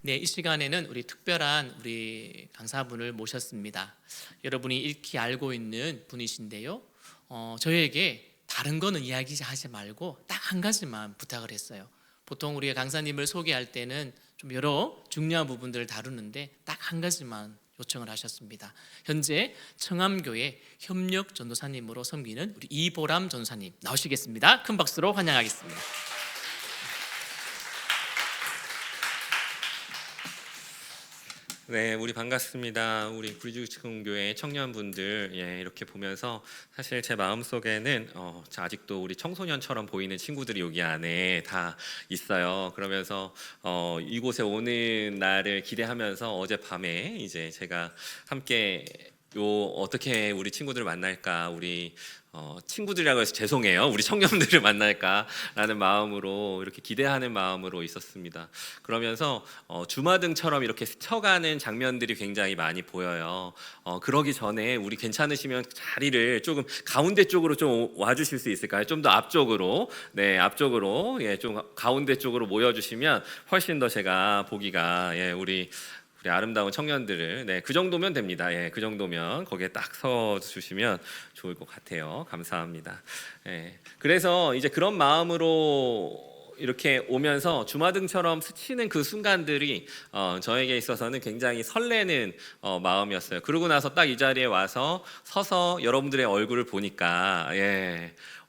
네, 이 시간에는 우리 특별한 강사분을 모셨습니다. 여러분이 익히 알고 있는 분이신데요. 저에게 다른 거는 이야기하지 말고 딱 한 가지만 부탁을 했어요. 보통 우리가 강사님을 소개할 때는 좀 여러 중요한 부분들을 다루는데 딱 한 가지만 요청을 하셨습니다. 현재 청암교회 협력 전도사님으로 섬기는 우리 이보람 전도사님 나오시겠습니다. 큰 박수로 환영하겠습니다. 네, 우리 반갑습니다. 우리 구리지구청교회 청년분들 이렇게 보면서 사실 제 마음속에는 아직도 우리 청소년처럼 보이는 친구들이 여기 안에 다 있어요. 그러면서 이곳에 오는 날을 기대하면서 어젯밤에 이제 제가 함께 어떻게 우리 친구들을 만날까, 우리 친구들이라고 해서 죄송해요. 우리 청년들을 만날까라는 마음으로 이렇게 기대하는 마음으로 있었습니다. 그러면서 주마등처럼 이렇게 스쳐가는 장면들이 굉장히 많이 보여요. 그러기 전에 우리 괜찮으시면 자리를 조금 가운데 쪽으로 좀 와주실 수 있을까요? 좀 더 앞쪽으로, 네, 앞쪽으로, 좀 가운데 쪽으로 모여주시면 훨씬 더 제가 보기가 우리 아름다운 청년들을 그 정도면 됩니다. 그 정도면 거기에 딱 서 주시면 좋을 것 같아요. 감사합니다. 그래서 이제 그런 마음으로 이렇게 오면서 주마등처럼 스치는 그 순간들이 저에게 있어서는 굉장히 설레는 마음이었어요. 그러고 나서 딱 이 자리에 와서 서서 여러분들의 얼굴을 보니까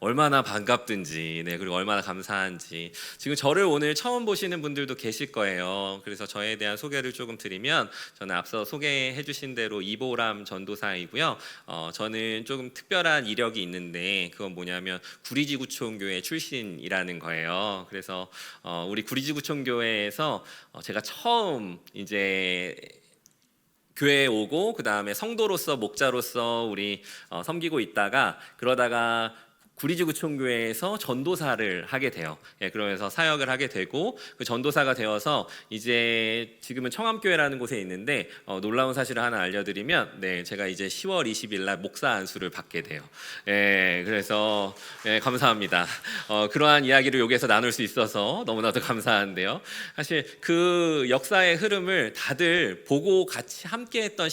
얼마나 반갑든지, 그리고 얼마나 감사한지. 지금 저를 오늘 처음 보시는 분들도 계실 거예요. 그래서 저에 대한 소개를 조금 드리면, 저는 앞서 소개해 주신 대로 이보람 전도사이고요. 저는 조금 특별한 이력이 있는데, 그건 뭐냐면 구리지구촌교회 출신이라는 거예요. 그래서 우리 구리지구촌교회에서 제가 처음 이제 교회에 오고, 그 다음에 성도로서, 목자로서 우리 섬기고 있다가, 그러다가 구리지구촌교회에서 전도사를 하게 돼요. 그러면서 사역을 하게 되고, 그 전도사가 되어서 이제 지금은 청암교회라는 곳에 있는데, 놀라운 사실을 하나 알려드리면, 제가 이제 10월 20일 날 목사 안수를 받게 돼요. 그래서 감사합니다. 그러한 이야기를 여기에서 나눌 수 있어서 너무나도 감사한데요. 사실 그 역사의 흐름을 다들 보고 같이 함께했던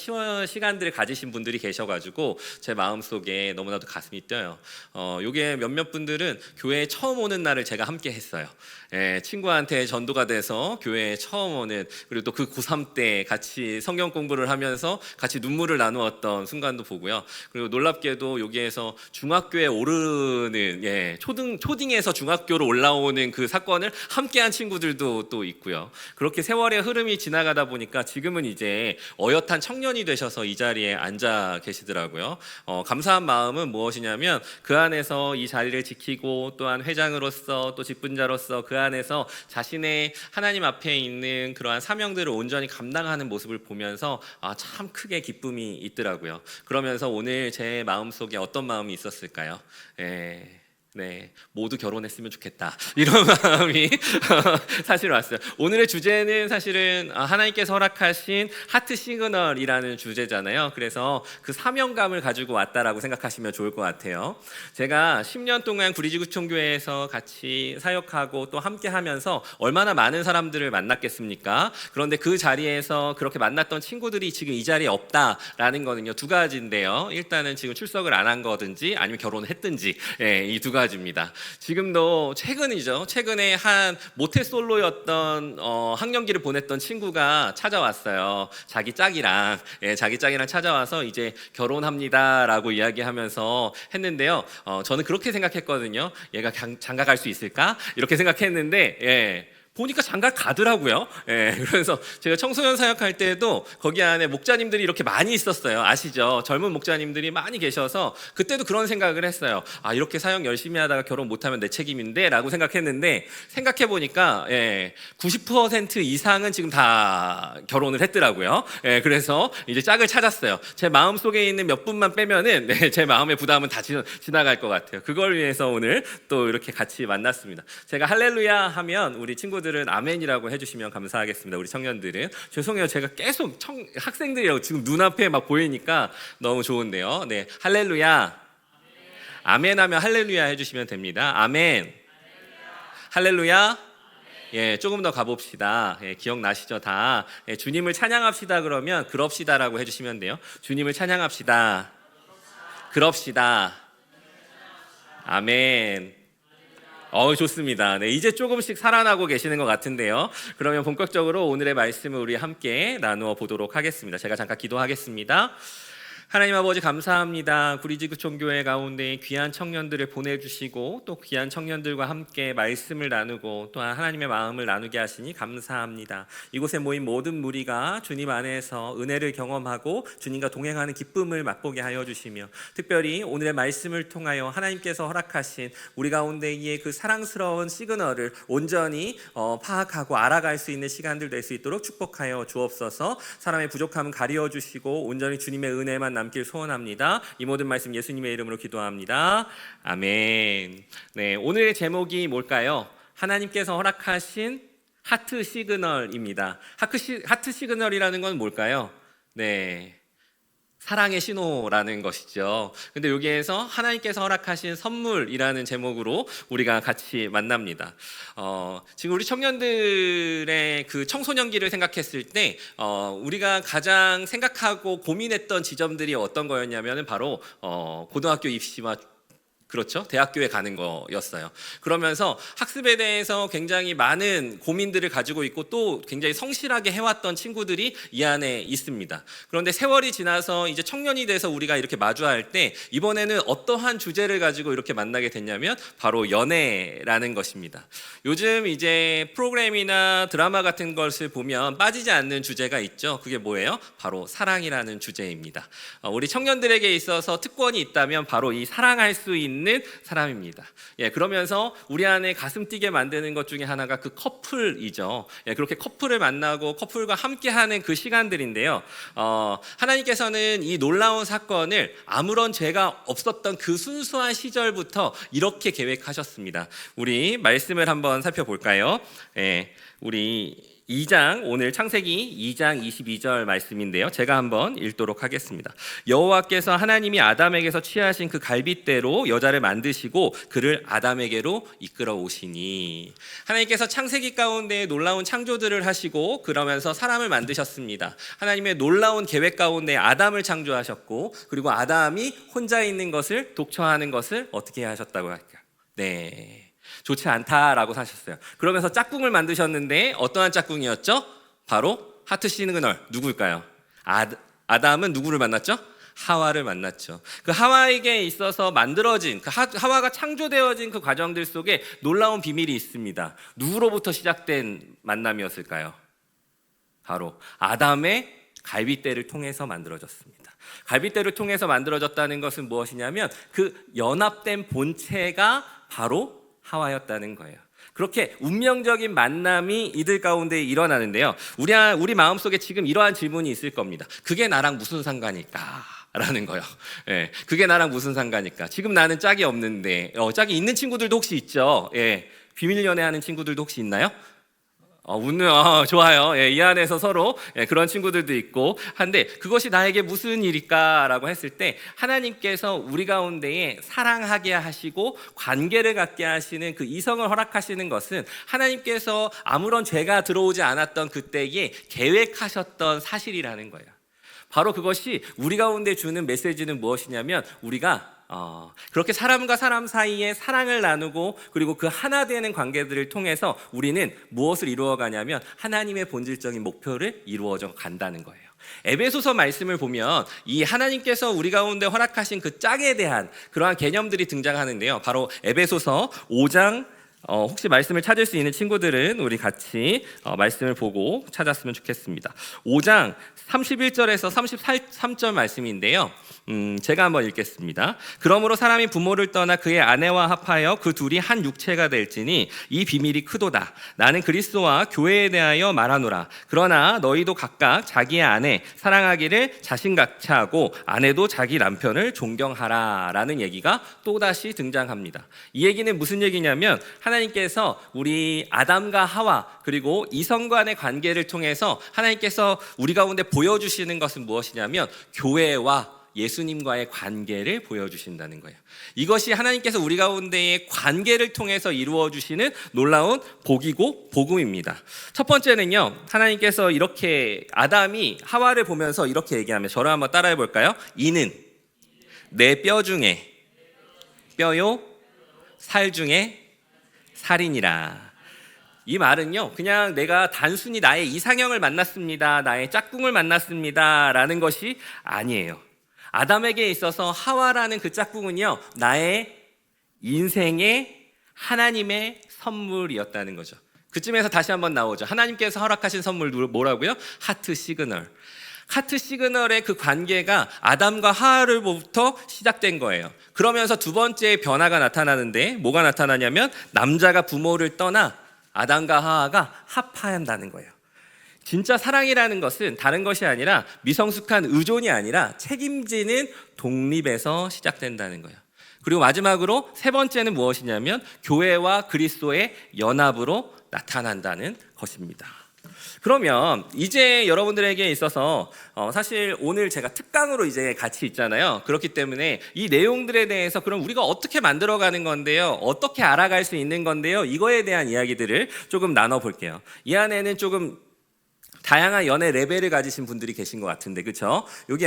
시간들을 가지신 분들이 계셔가지고 제 마음속에 너무나도 가슴이 뛰어요. 요게 몇몇 분들은 교회에 처음 오는 날을 제가 함께 했어요. 친구한테 전도가 돼서 교회에 처음 오는, 그리고 또 그 고3 때 같이 성경 공부를 하면서 같이 눈물을 나누었던 순간도 보고요. 그리고 놀랍게도 여기에서 중학교에 오르는 초딩에서 중학교로 올라오는 그 사건을 함께한 친구들도 또 있고요. 그렇게 세월의 흐름이 지나가다 보니까 지금은 이제 어엿한 청년이 되셔서 이 자리에 앉아 계시더라고요. 감사한 마음은 무엇이냐면 그 안에서 이 자리를 지키고, 또한 회장으로서 또 직분자로서 그 안에서 자신의 하나님 앞에 있는 그러한 사명들을 온전히 감당하는 모습을 보면서 참 크게 기쁨이 있더라고요. 그러면서 오늘 제 마음속에 어떤 마음이 있었을까요? 모두 결혼했으면 좋겠다, 이런 마음이 사실 왔어요. 오늘의 주제는 사실은 하나님께서 허락하신 하트 시그널이라는 주제잖아요. 그래서 그 사명감을 가지고 왔다라고 생각하시면 좋을 것 같아요. 제가 10년 동안 구리지구촌교회에서 같이 사역하고 또 함께 하면서 얼마나 많은 사람들을 만났겠습니까? 그런데 그 자리에서 그렇게 만났던 친구들이 지금 이 자리에 없다라는 거는요, 두 가지인데요. 일단은 지금 출석을 안 한 거든지 아니면 결혼을 했든지, 이 두 가지입니다. 지금도 최근에 한 모태솔로였던 학년기를 보냈던 친구가 찾아왔어요. 자기 짝이랑 찾아와서 이제 결혼합니다라고 이야기하면서 했는데요. 저는 그렇게 생각했거든요. 얘가 장가 갈 수 있을까? 이렇게 생각했는데 보니까 장가 가더라고요. 그래서 제가 청소년 사역할 때도 거기 안에 목자님들이 이렇게 많이 있었어요. 아시죠? 젊은 목자님들이 많이 계셔서 그때도 그런 생각을 했어요. 이렇게 사역 열심히 하다가 결혼 못하면 내 책임인데 라고 생각했는데, 생각해보니까 90% 이상은 지금 다 결혼을 했더라고요. 그래서 이제 짝을 찾았어요. 제 마음속에 있는 몇 분만 빼면은 제 마음의 부담은 다 지나갈 것 같아요. 그걸 위해서 오늘 또 이렇게 같이 만났습니다. 제가 할렐루야 하면 우리 친구들은 아멘이라고 해주시면 감사하겠습니다. 우리 청년들은 죄송해요. 제가 계속 학생들이라고 지금 눈앞에 막 보이니까 너무 좋은데요. 할렐루야. 아멘 하면 할렐루야 해주시면 됩니다. 아멘. 할렐루야. 예, 조금 더 가봅시다. 예, 기억나시죠? 다. 예, 주님을 찬양합시다 그러면 그럽시다라고 해주시면 돼요. 주님을 찬양합시다. 그럽시다. 아멘. 좋습니다. 네, 이제 조금씩 살아나고 계시는 것 같은데요. 그러면 본격적으로 오늘의 말씀을 우리 함께 나누어 보도록 하겠습니다. 제가 잠깐 기도하겠습니다. 하나님 아버지 감사합니다. 구리지구촌교회 가운데 귀한 청년들을 보내주시고 또 귀한 청년들과 함께 말씀을 나누고 또한 하나님의 마음을 나누게 하시니 감사합니다. 이곳에 모인 모든 무리가 주님 안에서 은혜를 경험하고 주님과 동행하는 기쁨을 맛보게 하여 주시며 특별히 오늘의 말씀을 통하여 하나님께서 허락하신 우리 가운데의 그 사랑스러운 시그널을 온전히 파악하고 알아갈 수 있는 시간들 될 수 있도록 축복하여 주옵소서. 사람의 부족함은 가리워 주시고 온전히 주님의 은혜만 남길 소원합니다. 이 모든 말씀 예수님의 이름으로 기도합니다. 아멘. 네, 오늘의 제목이 뭘까요? 하나님께서 허락하신 하트 시그널입니다. 하트 시그널이라는 건 뭘까요? 네, 사랑의 신호라는 것이죠. 근데 여기에서 하나님께서 허락하신 선물이라는 제목으로 우리가 같이 만납니다. 지금 우리 청년들의 그 청소년기를 생각했을 때 우리가 가장 생각하고 고민했던 지점들이 어떤 거였냐면 바로 고등학교 입시와 그렇죠. 대학교에 가는 거였어요. 그러면서 학습에 대해서 굉장히 많은 고민들을 가지고 있고 또 굉장히 성실하게 해왔던 친구들이 이 안에 있습니다. 그런데 세월이 지나서 이제 청년이 돼서 우리가 이렇게 마주할 때 이번에는 어떠한 주제를 가지고 이렇게 만나게 됐냐면 바로 연애라는 것입니다. 요즘 이제 프로그램이나 드라마 같은 것을 보면 빠지지 않는 주제가 있죠. 그게 뭐예요? 바로 사랑이라는 주제입니다. 우리 청년들에게 있어서 특권이 있다면 바로 이 사랑할 수 있는 사람입니다. 예, 그러면서 우리 안에 가슴 뛰게 만드는 것 중에 하나가 그 커플이죠. 예, 그렇게 커플을 만나고 커플과 함께하는 그 시간들인데요. 하나님께서는 이 놀라운 사건을 아무런 죄가 없었던 그 순수한 시절부터 이렇게 계획하셨습니다. 우리 말씀을 한번 살펴볼까요? 예, 우리 2장, 오늘 창세기 2장 22절 말씀인데요. 제가 한번 읽도록 하겠습니다. 여호와께서 하나님이 아담에게서 취하신 그 갈빗대로 여자를 만드시고 그를 아담에게로 이끌어 오시니. 하나님께서 창세기 가운데 놀라운 창조들을 하시고 그러면서 사람을 만드셨습니다. 하나님의 놀라운 계획 가운데 아담을 창조하셨고 그리고 아담이 혼자 있는 것을 독처하는 것을 어떻게 하셨다고 할까요? 네, 좋지 않다라고 하셨어요. 그러면서 짝꿍을 만드셨는데 어떠한 짝꿍이었죠? 바로 하트 시그널. 누구일까요? 아담은 누구를 만났죠? 하와를 만났죠. 그 하와에게 있어서 만들어진 그 하와가 창조되어진 그 과정들 속에 놀라운 비밀이 있습니다. 누구로부터 시작된 만남이었을까요? 바로 아담의 갈빗대를 통해서 만들어졌습니다. 갈빗대를 통해서 만들어졌다는 것은 무엇이냐면 그 연합된 본체가 바로 하와였다는 거예요. 그렇게 운명적인 만남이 이들 가운데 일어나는데요. 우리 마음속에 지금 이러한 질문이 있을 겁니다. 그게 나랑 무슨 상관일까? 라는 거요. 예, 그게 나랑 무슨 상관일까? 지금 나는 짝이 없는데 짝이 있는 친구들도 혹시 있죠? 예, 비밀 연애하는 친구들도 혹시 있나요? 좋아요. 예, 이 안에서 서로 그런 친구들도 있고 한데 그것이 나에게 무슨 일일까라고 했을 때 하나님께서 우리 가운데에 사랑하게 하시고 관계를 갖게 하시는 그 이성을 허락하시는 것은 하나님께서 아무런 죄가 들어오지 않았던 그때에 계획하셨던 사실이라는 거예요. 바로 그것이 우리 가운데 주는 메시지는 무엇이냐면 우리가 그렇게 사람과 사람 사이에 사랑을 나누고 그리고 그 하나 되는 관계들을 통해서 우리는 무엇을 이루어가냐면 하나님의 본질적인 목표를 이루어져 간다는 거예요. 에베소서 말씀을 보면 이 하나님께서 우리 가운데 허락하신 그 짝에 대한 그러한 개념들이 등장하는데요. 바로 에베소서 5장 혹시 말씀을 찾을 수 있는 친구들은 우리 같이 말씀을 보고 찾았으면 좋겠습니다. 5장 31절에서 33절 말씀인데요. 제가 한번 읽겠습니다. 그러므로 사람이 부모를 떠나 그의 아내와 합하여 그 둘이 한 육체가 될지니 이 비밀이 크도다. 나는 그리스도와 교회에 대하여 말하노라. 그러나 너희도 각각 자기의 아내 사랑하기를 자신같이 하고 아내도 자기 남편을 존경하라 라는 얘기가 또다시 등장합니다. 이 얘기는 무슨 얘기냐면 하나님께서 우리 아담과 하와 그리고 이성 간의 관계를 통해서 하나님께서 우리 가운데 보여주시는 것은 무엇이냐면 교회와 예수님과의 관계를 보여주신다는 거예요. 이것이 하나님께서 우리 가운데의 관계를 통해서 이루어 주시는 놀라운 복이고 복음입니다. 첫 번째는요, 하나님께서 이렇게 아담이 하와를 보면서 이렇게 얘기하면, 저를 한번 따라해 볼까요? 이는 내 뼈 중에 뼈요, 살 중에 살이니라. 이 말은요, 그냥 내가 단순히 나의 이상형을 만났습니다, 나의 짝꿍을 만났습니다 라는 것이 아니에요. 아담에게 있어서 하와라는 그 짝꿍은요, 나의 인생의 하나님의 선물이었다는 거죠. 그쯤에서 다시 한번 나오죠. 하나님께서 허락하신 선물 뭐라고요? 하트 시그널. 하트 시그널의 그 관계가 아담과 하와로부터 시작된 거예요. 그러면서 두 번째 변화가 나타나는데, 뭐가 나타나냐면 남자가 부모를 떠나 아담과 하와가 합한다는 거예요. 진짜 사랑이라는 것은 다른 것이 아니라 미성숙한 의존이 아니라 책임지는 독립에서 시작된다는 거예요. 그리고 마지막으로 세 번째는 무엇이냐면 교회와 그리스도의 연합으로 나타난다는 것입니다. 그러면 이제 여러분들에게 있어서 사실 오늘 제가 특강으로 이제 같이 있잖아요. 그렇기 때문에 이 내용들에 대해서 그럼 우리가 어떻게 만들어가는 건데요, 어떻게 알아갈 수 있는 건데요, 이거에 대한 이야기들을 조금 나눠볼게요. 이 안에는 조금 다양한 연애 레벨을 가지신 분들이 계신 것 같은데, 그렇죠? 여기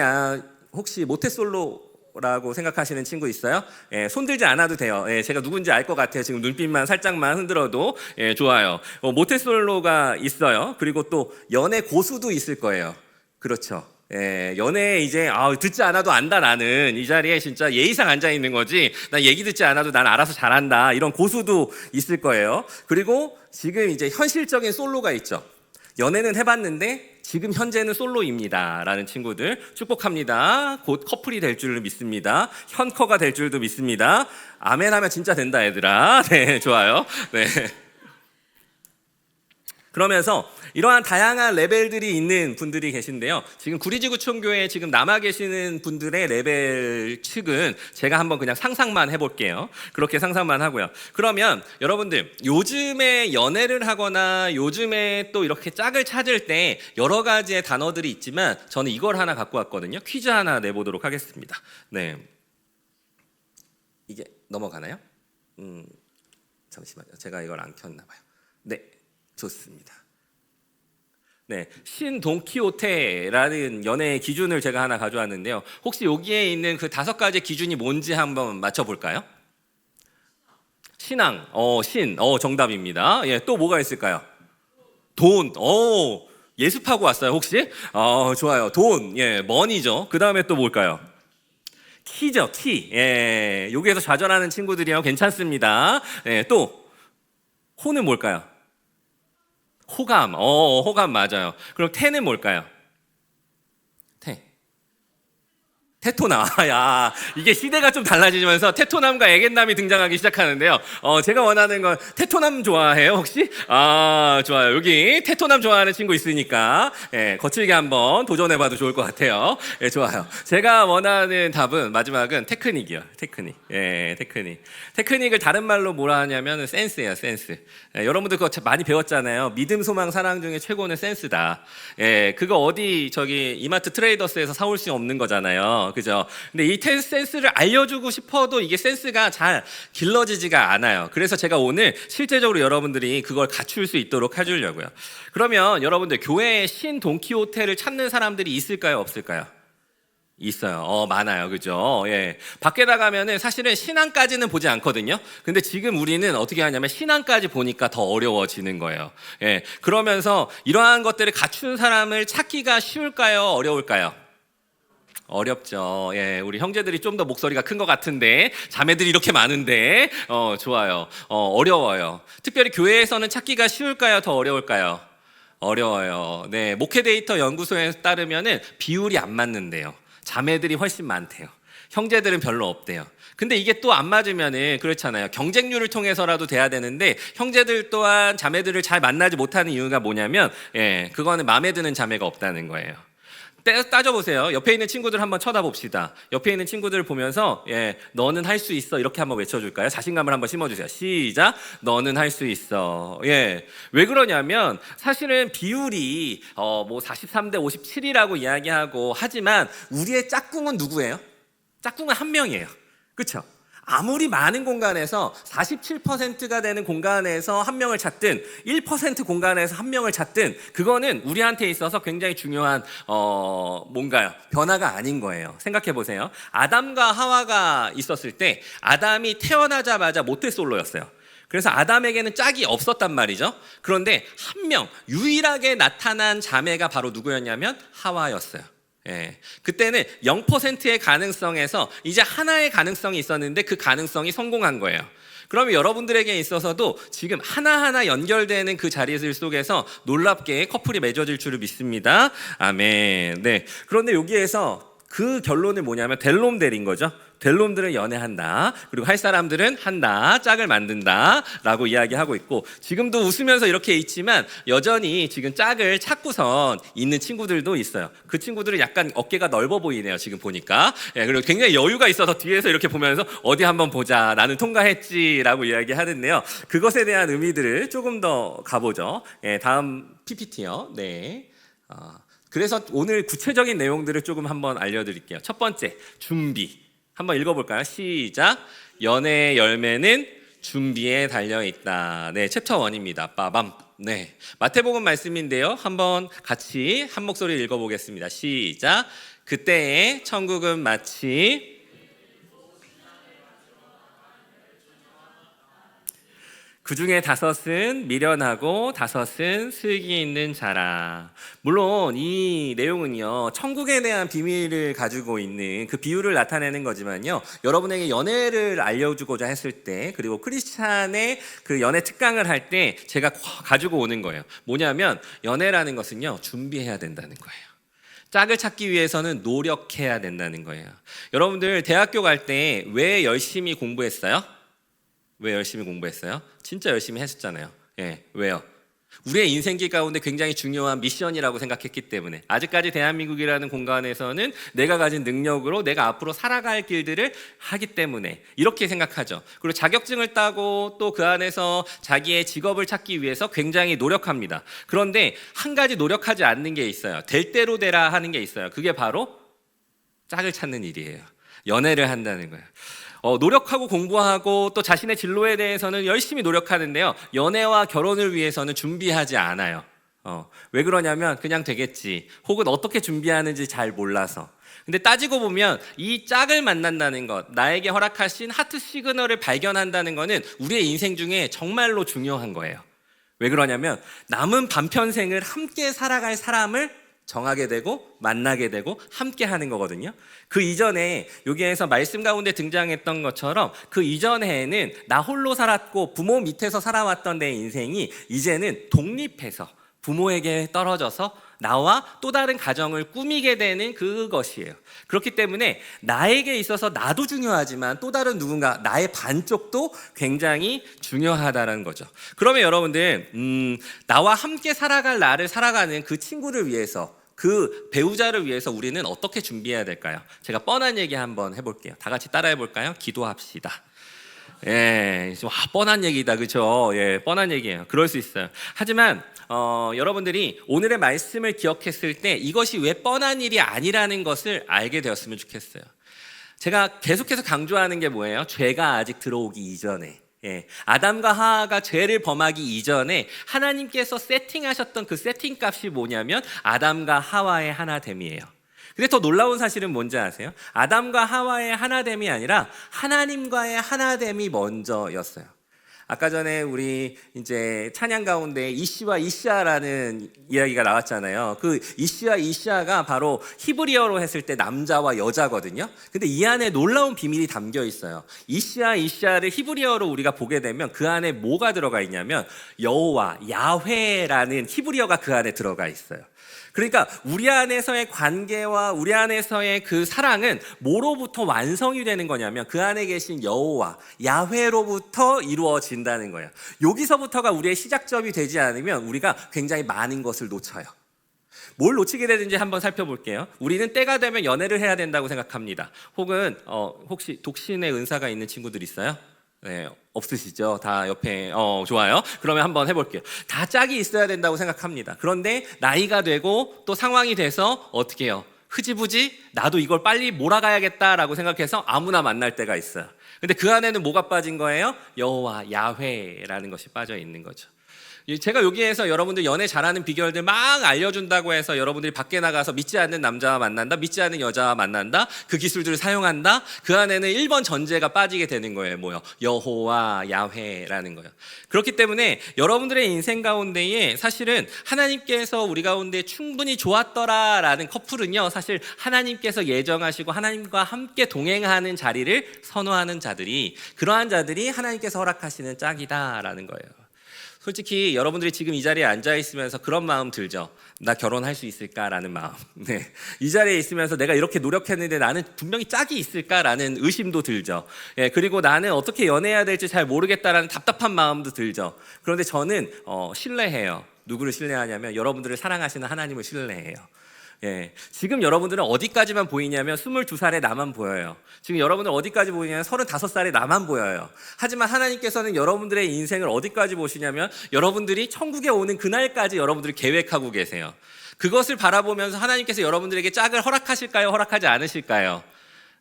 혹시 모태솔로라고 생각하시는 친구 있어요? 예, 손 들지 않아도 돼요. 예, 제가 누군지 알 것 같아요. 지금 눈빛만 살짝만 흔들어도 좋아요. 모태솔로가 있어요. 그리고 또 연애 고수도 있을 거예요. 그렇죠. 예, 연애에 이제 듣지 않아도 안다, 나는 이 자리에 진짜 예의상 앉아 있는 거지, 난 얘기 듣지 않아도 난 알아서 잘한다, 이런 고수도 있을 거예요. 그리고 지금 이제 현실적인 솔로가 있죠. 연애는 해봤는데 지금 현재는 솔로입니다 라는 친구들 축복합니다. 곧 커플이 될 줄을 믿습니다. 현커가 될 줄도 믿습니다. 아멘 하면 진짜 된다, 얘들아. 네, 좋아요. 네. 그러면서 이러한 다양한 레벨들이 있는 분들이 계신데요, 지금 구리지구촌교회에 지금 남아 계시는 분들의 레벨 측은 제가 한번 그냥 상상만 해볼게요. 그렇게 상상만 하고요. 그러면 여러분들 요즘에 연애를 하거나 요즘에 또 이렇게 짝을 찾을 때 여러 가지의 단어들이 있지만 저는 이걸 하나 갖고 왔거든요. 퀴즈 하나 내보도록 하겠습니다. 네, 이게 넘어가나요? 잠시만요, 제가 이걸 안 켰나 봐요. 네, 좋습니다. 네, 신 돈키호테라는 연애의 기준을 제가 하나 가져왔는데요. 혹시 여기에 있는 그 5가지 기준이 뭔지 한번 맞춰볼까요? 신앙, 정답입니다. 예, 또 뭐가 있을까요? 돈, 예습하고 왔어요, 혹시? 좋아요. 돈, 예, 머니죠. 그 다음에 또 뭘까요? 키죠, 키. 예, 여기에서 좌절하는 친구들이요, 괜찮습니다. 예, 또 호는 뭘까요? 호감, 호감 맞아요. 그럼 태는 뭘까요? 테토남. 야, 이게 시대가 좀 달라지면서 테토남과 애견남이 등장하기 시작하는데요. 제가 원하는 건 테토남 좋아해요, 혹시? 좋아요. 여기 테토남 좋아하는 친구 있으니까 거칠게 한번 도전해봐도 좋을 것 같아요. 좋아요. 제가 원하는 답은 마지막은 테크닉이요. 테크닉. 테크닉. 테크닉을 다른 말로 뭐라 하냐면 센스예요, 센스. 여러분들 그거 많이 배웠잖아요. 믿음, 소망, 사랑 중에 최고는 센스다. 그거 어디 이마트 트레이더스에서 사올 수 없는 거잖아요. 그죠? 근데 이 센스를 알려주고 싶어도 이게 센스가 잘 길러지지가 않아요. 그래서 제가 오늘 실제적으로 여러분들이 그걸 갖출 수 있도록 해주려고요. 그러면 여러분들 교회에 신 돈키호테를 찾는 사람들이 있을까요, 없을까요? 있어요. 많아요. 그죠? 예. 밖에 나가면은 사실은 신앙까지는 보지 않거든요. 근데 지금 우리는 어떻게 하냐면 신앙까지 보니까 더 어려워지는 거예요. 예. 그러면서 이러한 것들을 갖춘 사람을 찾기가 쉬울까요? 어려울까요? 어렵죠. 예, 우리 형제들이 좀 더 목소리가 큰 것 같은데 자매들이 이렇게 많은데 좋아요. 어려워요. 특별히 교회에서는 찾기가 쉬울까요? 더 어려울까요? 어려워요. 네, 목회 데이터 연구소에 따르면은 비율이 안 맞는데요. 자매들이 훨씬 많대요. 형제들은 별로 없대요. 근데 이게 또 안 맞으면은 그렇잖아요. 경쟁률을 통해서라도 돼야 되는데 형제들 또한 자매들을 잘 만나지 못하는 이유가 뭐냐면 그거는 마음에 드는 자매가 없다는 거예요. 따져보세요. 옆에 있는 친구들 한번 쳐다봅시다. 옆에 있는 친구들 보면서 너는 할 수 있어 이렇게 한번 외쳐줄까요? 자신감을 한번 심어주세요. 시작. 너는 할 수 있어. 왜 그러냐면 사실은 비율이 뭐 43대 57이라고 이야기하고 하지만 우리의 짝꿍은 누구예요? 짝꿍은 한 명이에요. 그렇죠? 아무리 많은 공간에서 47%가 되는 공간에서 한 명을 찾든 1% 공간에서 한 명을 찾든 그거는 우리한테 있어서 굉장히 중요한 뭔가요? 변화가 아닌 거예요. 생각해 보세요. 아담과 하와가 있었을 때 아담이 태어나자마자 모태솔로였어요. 그래서 아담에게는 짝이 없었단 말이죠. 그런데 한 명 유일하게 나타난 자매가 바로 누구였냐면 하와였어요. 그때는 0%의 가능성에서 이제 하나의 가능성이 있었는데 그 가능성이 성공한 거예요. 그러면 여러분들에게 있어서도 지금 하나하나 연결되는 그 자리들 속에서 놀랍게 커플이 맺어질 줄을 믿습니다. 아멘. 네. 그런데 여기에서 그 결론은 뭐냐면 델롬델인 거죠. 델롬들은 연애한다. 그리고 할 사람들은 한다. 짝을 만든다. 라고 이야기하고 있고 지금도 웃으면서 이렇게 있지만 여전히 지금 짝을 찾고선 있는 친구들도 있어요. 그 친구들은 약간 어깨가 넓어 보이네요. 지금 보니까. 그리고 굉장히 여유가 있어서 뒤에서 이렇게 보면서 어디 한번 보자. 나는 통과했지. 라고 이야기하는데요. 그것에 대한 의미들을 조금 더 가보죠. 다음 PPT요. 네. 그래서 오늘 구체적인 내용들을 조금 한번 알려드릴게요. 첫 번째, 준비. 한번 읽어볼까요? 시작. 연애의 열매는 준비에 달려있다. 네, 챕터 1입니다. 빠밤. 네, 마태복음 말씀인데요. 한번 같이 한 목소리 읽어보겠습니다. 시작. 그때에 천국은 마치 그 중에 5은 미련하고 5은 슬기 있는 자라. 물론 이 내용은요 천국에 대한 비밀을 가지고 있는 그 비유를 나타내는 거지만요 여러분에게 연애를 알려주고자 했을 때 그리고 크리스찬의 그 연애 특강을 할 때 제가 가지고 오는 거예요. 뭐냐면 연애라는 것은요 준비해야 된다는 거예요. 짝을 찾기 위해서는 노력해야 된다는 거예요. 여러분들 대학교 갈 때 왜 열심히 공부했어요? 왜 열심히 공부했어요? 진짜 열심히 했었잖아요. 왜요? 우리의 인생길 가운데 굉장히 중요한 미션이라고 생각했기 때문에 아직까지 대한민국이라는 공간에서는 내가 가진 능력으로 내가 앞으로 살아갈 길들을 하기 때문에 이렇게 생각하죠. 그리고 자격증을 따고 또 그 안에서 자기의 직업을 찾기 위해서 굉장히 노력합니다. 그런데 한 가지 노력하지 않는 게 있어요. 될 대로 되라 하는 게 있어요. 그게 바로 짝을 찾는 일이에요. 연애를 한다는 거예요. 노력하고 공부하고 또 자신의 진로에 대해서는 열심히 노력하는데요. 연애와 결혼을 위해서는 준비하지 않아요. 왜 그러냐면 그냥 되겠지. 혹은 어떻게 준비하는지 잘 몰라서. 근데 따지고 보면 이 짝을 만난다는 것, 나에게 허락하신 하트 시그널을 발견한다는 것은 우리의 인생 중에 정말로 중요한 거예요. 왜 그러냐면 남은 반편생을 함께 살아갈 사람을 정하게 되고 만나게 되고 함께 하는 거거든요. 그 이전에 여기에서 말씀 가운데 등장했던 것처럼 그 이전에는 나 홀로 살았고 부모 밑에서 살아왔던 내 인생이 이제는 독립해서 부모에게 떨어져서 나와 또 다른 가정을 꾸미게 되는 그것이에요. 그렇기 때문에 나에게 있어서 나도 중요하지만 또 다른 누군가 나의 반쪽도 굉장히 중요하다는 거죠. 그러면 여러분들 나와 함께 살아갈 나를 살아가는 그 친구를 위해서 그 배우자를 위해서 우리는 어떻게 준비해야 될까요? 제가 뻔한 얘기 한번 해볼게요. 다 같이 따라해 볼까요? 기도합시다. 뻔한 얘기다, 그렇죠? 뻔한 얘기예요. 그럴 수 있어요. 하지만 여러분들이 오늘의 말씀을 기억했을 때 이것이 왜 뻔한 일이 아니라는 것을 알게 되었으면 좋겠어요. 제가 계속해서 강조하는 게 뭐예요? 죄가 아직 들어오기 이전에. 아담과 하와가 죄를 범하기 이전에 하나님께서 세팅하셨던 그 세팅값이 뭐냐면 아담과 하와의 하나됨이에요. 근데 더 놀라운 사실은 뭔지 아세요? 아담과 하와의 하나됨이 아니라 하나님과의 하나됨이 먼저였어요. 아까 전에 우리 이제 찬양 가운데 이시와 이시아라는 이야기가 나왔잖아요. 그 이시와 이시아가 바로 히브리어로 했을 때 남자와 여자거든요. 근데 이 안에 놀라운 비밀이 담겨 있어요. 이시와 이시아를 히브리어로 우리가 보게 되면 그 안에 뭐가 들어가 있냐면 여호와, 야훼라는 히브리어가 그 안에 들어가 있어요. 그러니까 우리 안에서의 관계와 우리 안에서의 그 사랑은 뭐로부터 완성이 되는 거냐면 그 안에 계신 여호와, 야훼로부터 이루어진다는 거예요. 여기서부터가 우리의 시작점이 되지 않으면 우리가 굉장히 많은 것을 놓쳐요. 뭘 놓치게 되는지 한번 살펴볼게요. 우리는 때가 되면 연애를 해야 된다고 생각합니다. 혹은 혹시 독신의 은사가 있는 친구들 있어요? 네, 없으시죠? 다 옆에 좋아요. 그러면 한번 해볼게요. 다 짝이 있어야 된다고 생각합니다. 그런데 나이가 되고 또 상황이 돼서 어떻게 해요? 흐지부지 나도 이걸 빨리 몰아가야겠다라고 생각해서 아무나 만날 때가 있어요. 근데 그 안에는 뭐가 빠진 거예요? 여호와 야훼라는 것이 빠져 있는 거죠. 제가 여기에서 여러분들 연애 잘하는 비결들 막 알려준다고 해서 여러분들이 밖에 나가서 믿지 않는 남자와 만난다, 믿지 않는 여자와 만난다, 그 기술들을 사용한다. 그 안에는 1번 전제가 빠지게 되는 거예요. 뭐요? 여호와 야훼라는 거예요. 그렇기 때문에 여러분들의 인생 가운데에 사실은 하나님께서 우리 가운데 충분히 좋았더라라는 커플은요, 사실 하나님께서 예정하시고 하나님과 함께 동행하는 자리를 선호하는 자들이, 그러한 자들이 하나님께서 허락하시는 짝이다라는 거예요. 솔직히 여러분들이 지금 이 자리에 앉아 있으면서 그런 마음 들죠. 나 결혼할 수 있을까라는 마음. 네. 이 자리에 있으면서 내가 이렇게 노력했는데 나는 분명히 짝이 있을까라는 의심도 들죠. 예, 그리고 나는 어떻게 연애해야 될지 잘 모르겠다라는 답답한 마음도 들죠. 그런데 저는 신뢰해요. 누구를 신뢰하냐면 여러분들을 사랑하시는 하나님을 신뢰해요. 예, 지금 여러분들은 어디까지만 보이냐면 22살의 나만 보여요. 지금 여러분들 어디까지 보이냐면 35살의 나만 보여요. 하지만 하나님께서는 여러분들의 인생을 어디까지 보시냐면 여러분들이 천국에 오는 그날까지 여러분들이 계획하고 계세요. 그것을 바라보면서 하나님께서 여러분들에게 짝을 허락하실까요? 허락하지 않으실까요?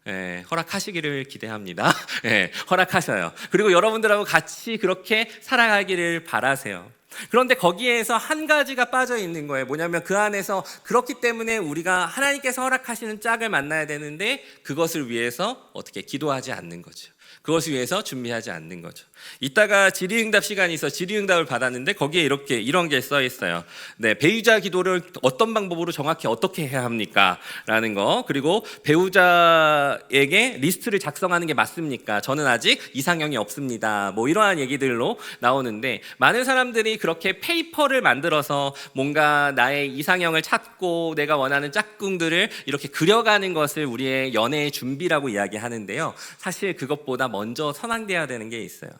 예, 허락하시기를 기대합니다. 예, 허락하셔요. 그리고 여러분들하고 같이 그렇게 살아가기를 바라세요. 그런데 거기에서 한 가지가 빠져 있는 거예요. 뭐냐면 그 안에서 그렇기 때문에 우리가 하나님께서 허락하시는 짝을 만나야 되는데 그것을 위해서 어떻게 기도하지 않는 거죠. 그것을 위해서 준비하지 않는 거죠. 이따가 질의응답 시간이 있어 질의응답을 받았는데 거기에 이런 게 써 있어요. 네, 배우자 기도를 어떤 방법으로 정확히 어떻게 해야 합니까? 라는 거. 그리고 배우자에게 리스트를 작성하는 게 맞습니까? 저는 아직 이상형이 없습니다. 뭐 이러한 얘기들로 나오는데 많은 사람들이 그렇게 페이퍼를 만들어서 뭔가 나의 이상형을 찾고 내가 원하는 짝꿍들을 이렇게 그려가는 것을 우리의 연애의 준비라고 이야기하는데요. 사실 그것보다 먼저 선항돼야 되는 게 있어요.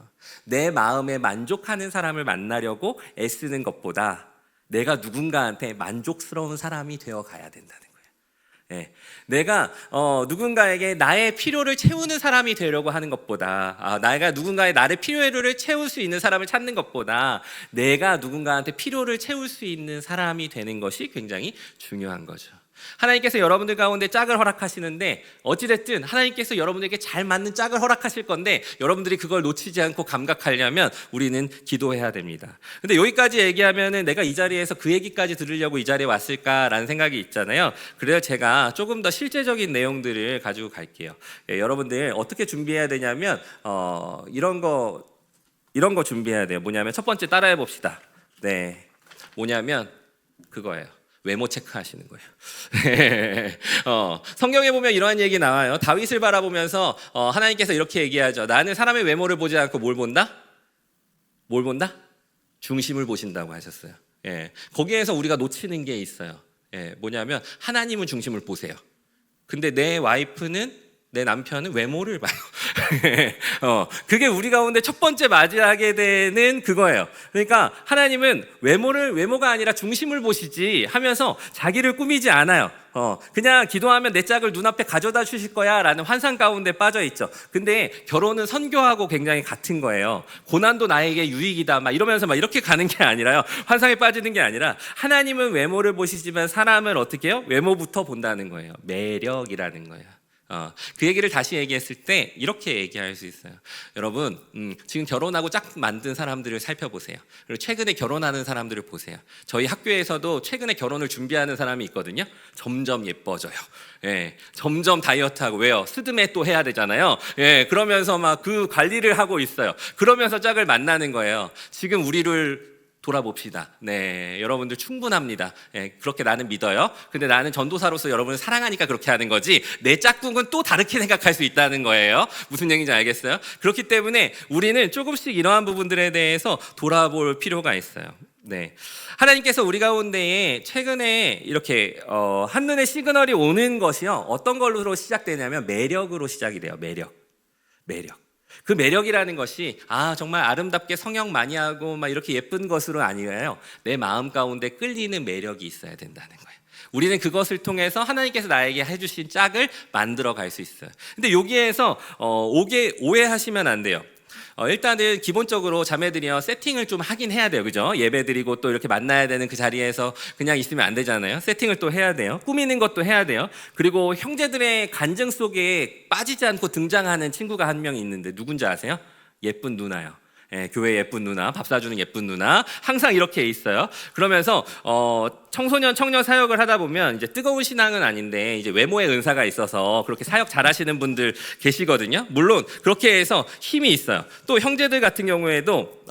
내 마음에 만족하는 사람을 만나려고 애쓰는 것보다 내가 누군가한테 만족스러운 사람이 되어 가야 된다는 거예요. 예, 내가 누군가에게 나의 필요를 채우는 사람이 되려고 하는 것보다 내가 누군가의 나의 필요를 채울 수 있는 사람을 찾는 것보다 내가 누군가한테 필요를 채울 수 있는 사람이 되는 것이 굉장히 중요한 거죠. 하나님께서 여러분들 가운데 짝을 허락하시는데 어찌됐든 하나님께서 여러분에게 잘 맞는 짝을 허락하실 건데 여러분들이 그걸 놓치지 않고 감각하려면 우리는 기도해야 됩니다. 근데 여기까지 얘기하면은 내가 이 자리에서 그 얘기까지 들으려고 이 자리에 왔을까라는 생각이 있잖아요. 그래서 제가 조금 더 실제적인 내용들을 가지고 갈게요. 예, 여러분들 어떻게 준비해야 되냐면 이런 거 준비해야 돼요. 뭐냐면 첫 번째 따라해 봅시다. 네, 뭐냐면 그거예요. 외모 체크하시는 거예요. 성경에 보면 이러한 얘기 나와요. 다윗을 바라보면서 하나님께서 이렇게 얘기하죠. 나는 사람의 외모를 보지 않고 뭘 본다? 뭘 본다? 중심을 보신다고 하셨어요. 예, 거기에서 우리가 놓치는 게 있어요. 예, 뭐냐면 하나님은 중심을 보세요. 근데 내 와이프는 내 남편은 외모를 봐요. 그게 우리 가운데 첫 번째 맞이하게 되는 그거예요. 그러니까 하나님은 외모가 아니라 중심을 보시지 하면서 자기를 꾸미지 않아요. 그냥 기도하면 내 짝을 눈앞에 가져다 주실 거야 라는 환상 가운데 빠져 있죠. 근데 결혼은 선교하고 굉장히 같은 거예요. 고난도 나에게 유익이다 막 이러면서 막 이렇게 가는 게 아니라요. 환상에 빠지는 게 아니라 하나님은 외모를 보시지만 사람을 어떻게 해요? 외모부터 본다는 거예요. 매력이라는 거예요. 그 얘기를 다시 얘기했을 때 이렇게 얘기할 수 있어요. 여러분, 지금 결혼하고 짝 만든 사람들을 살펴보세요. 그리고 최근에 결혼하는 사람들을 보세요. 저희 학교에서도 최근에 결혼을 준비하는 사람이 있거든요. 점점 예뻐져요. 예, 점점 다이어트하고 왜요? 스드메 또 해야 되잖아요. 예, 그러면서 막 그 관리를 하고 있어요. 그러면서 짝을 만나는 거예요. 지금 우리를 돌아봅시다. 네, 여러분들 충분합니다. 네, 그렇게 나는 믿어요. 근데 나는 전도사로서 여러분을 사랑하니까 그렇게 하는 거지 내 짝꿍은 또 다르게 생각할 수 있다는 거예요. 무슨 얘기인지 알겠어요? 그렇기 때문에 우리는 조금씩 이러한 부분들에 대해서 돌아볼 필요가 있어요. 네, 하나님께서 우리 가운데에 최근에 이렇게 한눈에 시그널이 오는 것이요, 어떤 걸로 시작되냐면 매력으로 시작이 돼요. 매력. 그 매력이라는 것이 정말 아름답게 성형 많이 하고 막 이렇게 예쁜 것으로 아니라요, 내 마음 가운데 끌리는 매력이 있어야 된다는 거예요. 우리는 그것을 통해서 하나님께서 나에게 해주신 짝을 만들어 갈 수 있어요. 근데 여기에서 오해하시면 안 돼요. 일단은 기본적으로 자매들이요, 세팅을 좀 하긴 해야 돼요. 그죠? 예배 드리고 또 이렇게 만나야 되는 그 자리에서 그냥 있으면 안 되잖아요. 세팅을 또 해야 돼요. 꾸미는 것도 해야 돼요. 그리고 형제들의 간증 속에 빠지지 않고 등장하는 친구가 한 명 있는데 누군지 아세요? 예쁜 누나요. 예, 교회 예쁜 누나, 밥 사주는 예쁜 누나, 항상 이렇게 있어요. 그러면서 청소년 청년 사역을 하다 보면 이제 뜨거운 신앙은 아닌데 이제 외모의 은사가 있어서 그렇게 사역 잘하시는 분들 계시거든요. 물론 그렇게 해서 힘이 있어요. 또 형제들 같은 경우에도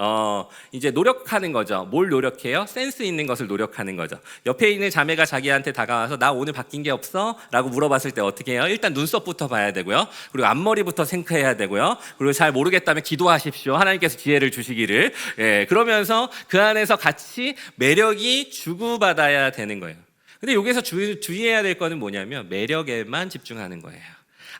이제 노력하는 거죠. 뭘 노력해요? 센스 있는 것을 노력하는 거죠. 옆에 있는 자매가 자기한테 다가와서 나 오늘 바뀐 게 없어? 라고 물어봤을 때 어떻게 해요? 일단 눈썹부터 봐야 되고요. 그리고 앞머리부터 생크해야 되고요. 그리고 잘 모르겠다면 기도하십시오. 하나님께서 지혜를 주시기를. 예, 그러면서 그 안에서 같이 매력이 주고받아야 되는 거예요. 근데 여기서 주의해야 될 거는 뭐냐면 매력에만 집중하는 거예요.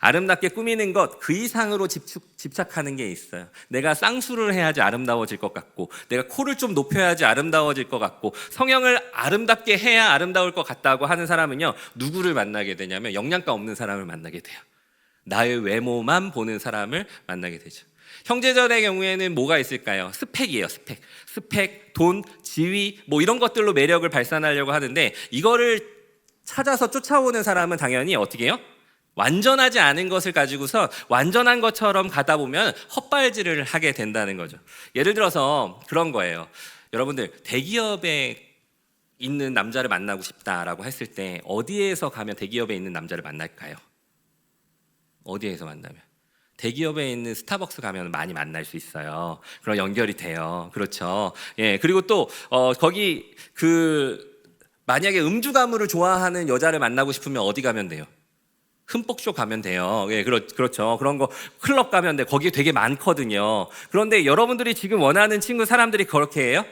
아름답게 꾸미는 것 그 이상으로 집착하는 게 있어요. 내가 쌍수를 해야지 아름다워질 것 같고, 내가 코를 좀 높여야지 아름다워질 것 같고, 성형을 아름답게 해야 아름다울 것 같다고 하는 사람은요, 누구를 만나게 되냐면 영양가 없는 사람을 만나게 돼요. 나의 외모만 보는 사람을 만나게 되죠. 형제전의 경우에는 뭐가 있을까요? 스펙이에요. 스펙, 돈, 지위 뭐 이런 것들로 매력을 발산하려고 하는데, 이거를 찾아서 쫓아오는 사람은 당연히 어떻게 해요? 완전하지 않은 것을 가지고서 완전한 것처럼 가다 보면 헛발질을 하게 된다는 거죠. 예를 들어서 그런 거예요. 여러분들, 대기업에 있는 남자를 만나고 싶다라고 했을 때 어디에서 가면 대기업에 있는 남자를 만날까요? 어디에서 만나면? 대기업에 있는 스타벅스 가면 많이 만날 수 있어요. 그럼 연결이 돼요. 그렇죠. 예, 그리고 또 거기 만약에 음주 가무를 좋아하는 여자를 만나고 싶으면 어디 가면 돼요? 흠뻑쇼 가면 돼요. 예, 그렇죠. 그런 거 클럽 가면 돼. 거기 되게 많거든요. 그런데 여러분들이 지금 원하는 사람들이 그렇게 해요?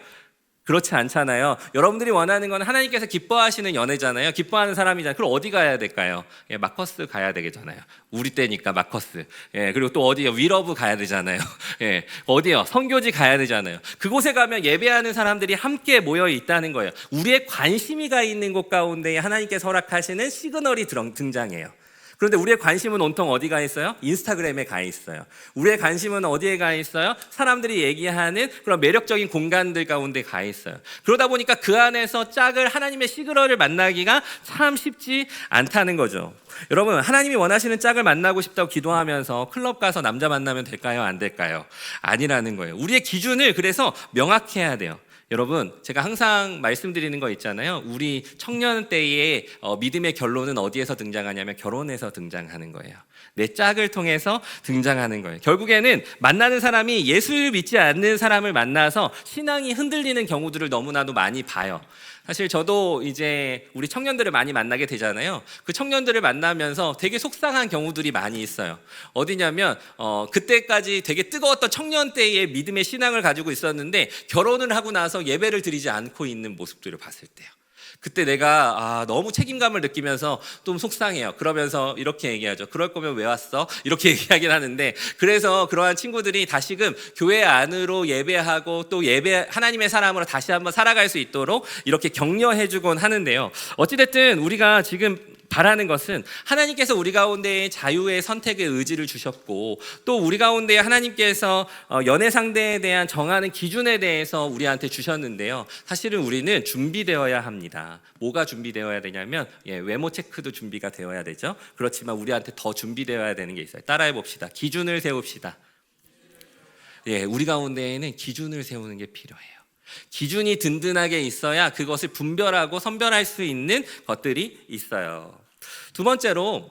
그렇지 않잖아요. 여러분들이 원하는 건 하나님께서 기뻐하시는 연애잖아요. 기뻐하는 사람이잖아요. 그럼 어디 가야 될까요? 예, 마커스 가야 되겠잖아요. 우리 때니까 마커스. 예, 그리고 또 어디요? 위러브 가야 되잖아요. 예, 어디요? 선교지 가야 되잖아요. 그곳에 가면 예배하는 사람들이 함께 모여 있다는 거예요. 우리의 관심이 가 있는 곳 가운데 하나님께서 허락하시는 시그널이 등장해요. 그런데 우리의 관심은 온통 어디 가 있어요? 인스타그램에 가 있어요. 우리의 관심은 어디에 가 있어요? 사람들이 얘기하는 그런 매력적인 공간들 가운데 가 있어요. 그러다 보니까 그 안에서 짝을, 하나님의 시그널을 만나기가 참 쉽지 않다는 거죠. 여러분, 하나님이 원하시는 짝을 만나고 싶다고 기도하면서 클럽 가서 남자 만나면 될까요? 안 될까요? 아니라는 거예요. 우리의 기준을 그래서 명확해야 돼요. 여러분, 제가 항상 말씀드리는 거 있잖아요. 우리 청년 때의 믿음의 결론은 어디에서 등장하냐면 결혼에서 등장하는 거예요. 내 짝을 통해서 등장하는 거예요. 결국에는 만나는 사람이 예수를 믿지 않는 사람을 만나서 신앙이 흔들리는 경우들을 너무나도 많이 봐요. 사실 저도 이제 우리 청년들을 많이 만나게 되잖아요. 그 청년들을 만나면서 되게 속상한 경우들이 많이 있어요. 어디냐면 그때까지 되게 뜨거웠던 청년 때의 믿음의 신앙을 가지고 있었는데 결혼을 하고 나서 예배를 드리지 않고 있는 모습들을 봤을 때요. 그때 내가 너무 책임감을 느끼면서 좀 속상해요. 그러면서 이렇게 얘기하죠. 그럴 거면 왜 왔어? 이렇게 얘기하긴 하는데, 그래서 그러한 친구들이 다시금 교회 안으로 예배하고 또 하나님의 사람으로 다시 한번 살아갈 수 있도록 이렇게 격려해주곤 하는데요. 어찌됐든 우리가 지금 바라는 것은 하나님께서 우리 가운데 자유의 선택의 의지를 주셨고, 또 우리 가운데 하나님께서 연애 상대에 대한 정하는 기준에 대해서 우리한테 주셨는데요. 사실은 우리는 준비되어야 합니다. 뭐가 준비되어야 되냐면 외모 체크도 준비가 되어야 되죠. 그렇지만 우리한테 더 준비되어야 되는 게 있어요. 따라해 봅시다. 기준을 세웁시다. 우리 가운데에는 기준을 세우는 게 필요해요. 기준이 든든하게 있어야 그것을 분별하고 선별할 수 있는 것들이 있어요. 두 번째로,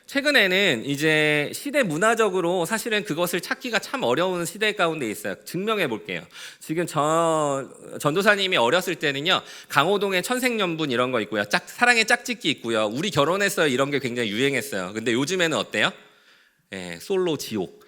최근에는 이제 시대 문화적으로 사실은 그것을 찾기가 참 어려운 시대 가운데 있어요. 증명해 볼게요. 지금 전도사님이 어렸을 때는요, 강호동의 천생연분 이런 거 있고요, 사랑의 짝짓기 있고요, 우리 결혼했어요 이런 게 굉장히 유행했어요. 근데 요즘에는 어때요? 솔로 지옥.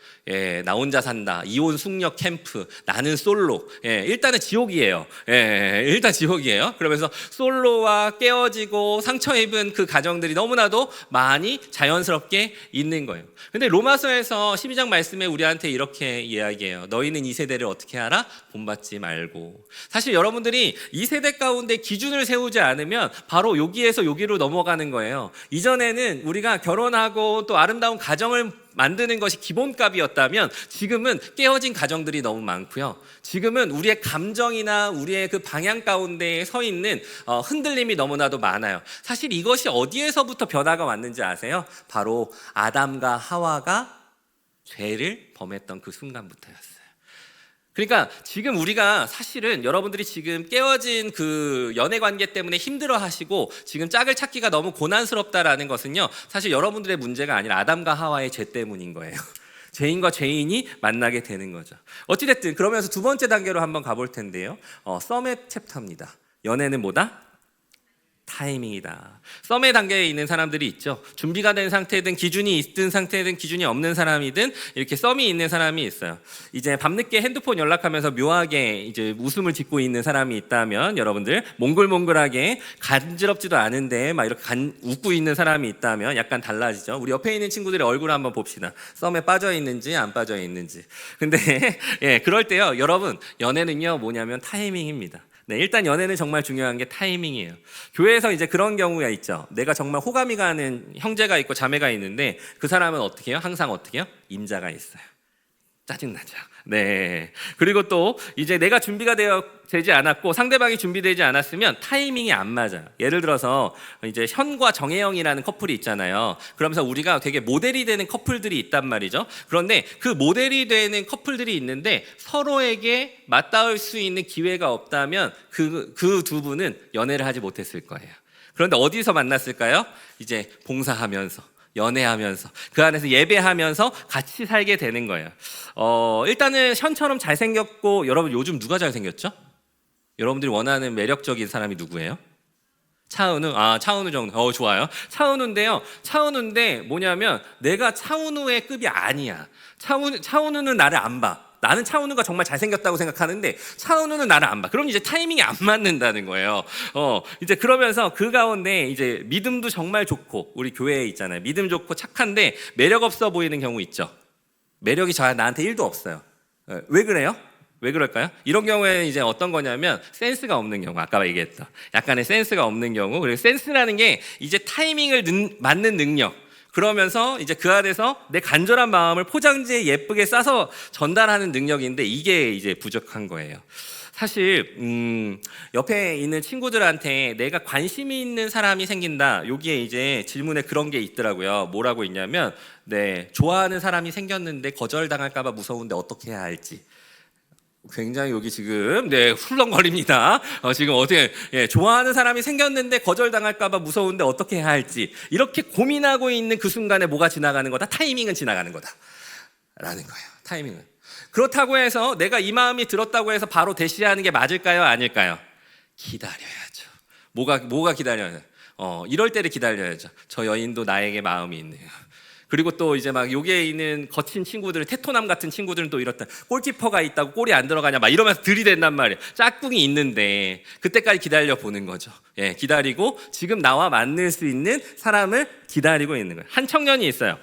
나 혼자 산다, 이혼 숙녀 캠프, 나는 솔로. 일단은 지옥이에요. 일단 지옥이에요. 그러면서 솔로와 깨어지고 상처 입은 그 가정들이 너무나도 많이 자연스럽게 있는 거예요. 근데 로마서에서 12장 말씀에 우리한테 이렇게 이야기해요. 너희는 이 세대를 어떻게 하라? 본받지 말고. 사실 여러분들이 이 세대 가운데 기준을 세우지 않으면 바로 여기에서 여기로 넘어가는 거예요. 이전에는 우리가 결혼하고 또 아름다운 가정을 만드는 것이 기본값이었다면 지금은 깨어진 가정들이 너무 많고요. 지금은 우리의 감정이나 우리의 그 방향 가운데 서 있는 흔들림이 너무나도 많아요. 사실 이것이 어디에서부터 변화가 왔는지 아세요? 바로 아담과 하와가 죄를 범했던 그 순간부터였어요. 그러니까 지금 우리가 사실은 여러분들이 지금 깨어진 그 연애 관계 때문에 힘들어 하시고 지금 짝을 찾기가 너무 고난스럽다라는 것은요, 사실 여러분들의 문제가 아니라 아담과 하와의 죄 때문인 거예요. 죄인과 죄인이 만나게 되는 거죠. 어찌됐든 그러면서 두 번째 단계로 한번 가볼 텐데요. 썸의 챕터입니다. 연애는 뭐다? 타이밍이다. 썸의 단계에 있는 사람들이 있죠. 준비가 된 상태든 기준이 있든 상태든 기준이 없는 사람이든 이렇게 썸이 있는 사람이 있어요. 이제 밤늦게 핸드폰 연락하면서 묘하게 이제 웃음을 짓고 있는 사람이 있다면, 여러분들 몽글몽글하게 간지럽지도 않은데 막 이렇게 웃고 있는 사람이 있다면 약간 달라지죠. 우리 옆에 있는 친구들의 얼굴을 한번 봅시다. 썸에 빠져 있는지 안 빠져 있는지. 근데 그럴 때요, 여러분, 연애는요 뭐냐면 타이밍입니다. 일단 연애는 정말 중요한 게 타이밍이에요. 교회에서 이제 그런 경우가 있죠. 내가 정말 호감이 가는 형제가 있고 자매가 있는데 그 사람은 어떻게 해요? 항상 어떻게 해요? 임자가 있어요. 짜증나죠. 그리고 또 이제 내가 준비가 되지 않았고 상대방이 준비되지 않았으면 타이밍이 안 맞아요. 예를 들어서 이제 현과 정혜영이라는 커플이 있잖아요. 그러면서 우리가 되게 모델이 되는 커플들이 있단 말이죠. 그런데 그 모델이 되는 커플들이 있는데 서로에게 맞닿을 수 있는 기회가 없다면 그 두 분은 연애를 하지 못했을 거예요. 그런데 어디서 만났을까요? 이제 봉사하면서, 연애하면서, 그 안에서 예배하면서 같이 살게 되는 거예요. 일단은 현처럼 잘생겼고, 여러분 요즘 누가 잘생겼죠? 여러분들이 원하는 매력적인 사람이 누구예요? 차은우? 차은우 정도. 좋아요. 차은우인데 뭐냐면 내가 차은우의 급이 아니야. 차은우는 나를 안 봐. 나는 차은우가 정말 잘생겼다고 생각하는데 차은우는 나를 안 봐. 그럼 이제 타이밍이 안 맞는다는 거예요. 이제 그러면서 그 가운데 이제 믿음도 정말 좋고, 우리 교회에 있잖아요. 믿음 좋고 착한데 매력 없어 보이는 경우 있죠. 매력이 나한테 1도 없어요. 왜 그래요? 왜 그럴까요? 이런 경우에는 이제 어떤 거냐면 센스가 없는 경우, 아까 얘기했던 약간의 센스가 없는 경우. 그리고 센스라는 게 이제 타이밍을 맞는 능력. 그러면서 이제 그 안에서 내 간절한 마음을 포장지에 예쁘게 싸서 전달하는 능력인데 이게 이제 부족한 거예요. 사실 옆에 있는 친구들한테 내가 관심이 있는 사람이 생긴다. 여기에 이제 질문에 그런 게 있더라고요. 뭐라고 있냐면, 좋아하는 사람이 생겼는데 거절당할까 봐 무서운데 어떻게 해야 할지. 굉장히 여기 지금 훌렁거립니다. 지금 어떻게 좋아하는 사람이 생겼는데 거절당할까봐 무서운데 어떻게 해야 할지, 이렇게 고민하고 있는 그 순간에 뭐가 지나가는 거다? 타이밍은 지나가는 거다라는 거예요. 타이밍은. 그렇다고 해서 내가 이 마음이 들었다고 해서 바로 대시하는 게 맞을까요? 아닐까요? 기다려야죠. 뭐가 기다려요? 이럴 때를 기다려야죠. 저 여인도 나에게 마음이 있네요. 그리고 또 이제 막 여기에 있는 거친 친구들은, 테토남 같은 친구들은 또 이렇다. 골키퍼가 있다고 골이 안 들어가냐 막 이러면서 들이댄단 말이에요. 짝꿍이 있는데 그때까지 기다려 보는 거죠. 기다리고 지금 나와 만날 수 있는 사람을 기다리고 있는 거예요. 한 청년이 있어요.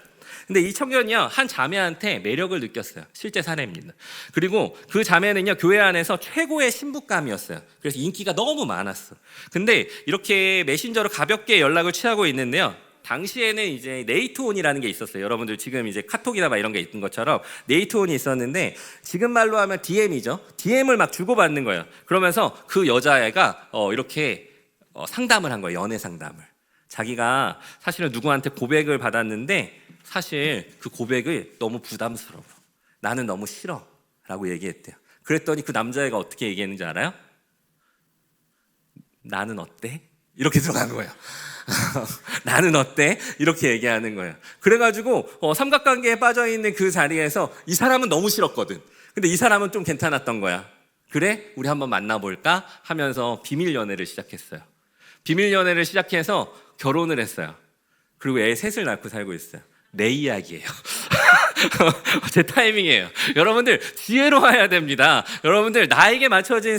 근데 이 청년이요, 한 자매한테 매력을 느꼈어요. 실제 사례입니다. 그리고 그 자매는요, 교회 안에서 최고의 신부감이었어요. 그래서 인기가 너무 많았어. 근데 이렇게 메신저로 가볍게 연락을 취하고 있는데요, 당시에는 이제 네이트온이라는 게 있었어요. 여러분들 지금 이제 카톡이나 막 이런 게 있는 것처럼 네이트온이 있었는데, 지금 말로 하면 DM이죠. DM을 막 주고받는 거예요. 그러면서 그 여자애가 이렇게 상담을 한 거예요. 연애 상담을. 자기가 사실은 누구한테 고백을 받았는데 사실 그 고백이 너무 부담스러워. 나는 너무 싫어 라고 얘기했대요. 그랬더니 그 남자애가 어떻게 얘기했는지 알아요? 나는 어때? 이렇게 들어간 거예요. 나는 어때? 이렇게 얘기하는 거예요. 그래가지고 삼각관계에 빠져있는 그 자리에서 이 사람은 너무 싫었거든. 근데 이 사람은 좀 괜찮았던 거야. 그래? 우리 한번 만나볼까? 하면서 비밀 연애를 시작했어요. 비밀 연애를 시작해서 결혼을 했어요. 그리고 애 셋을 낳고 살고 있어요. 내 이야기예요. 제 타이밍이에요. 여러분들 지혜로 와야 됩니다. 여러분들 나에게 맞춰진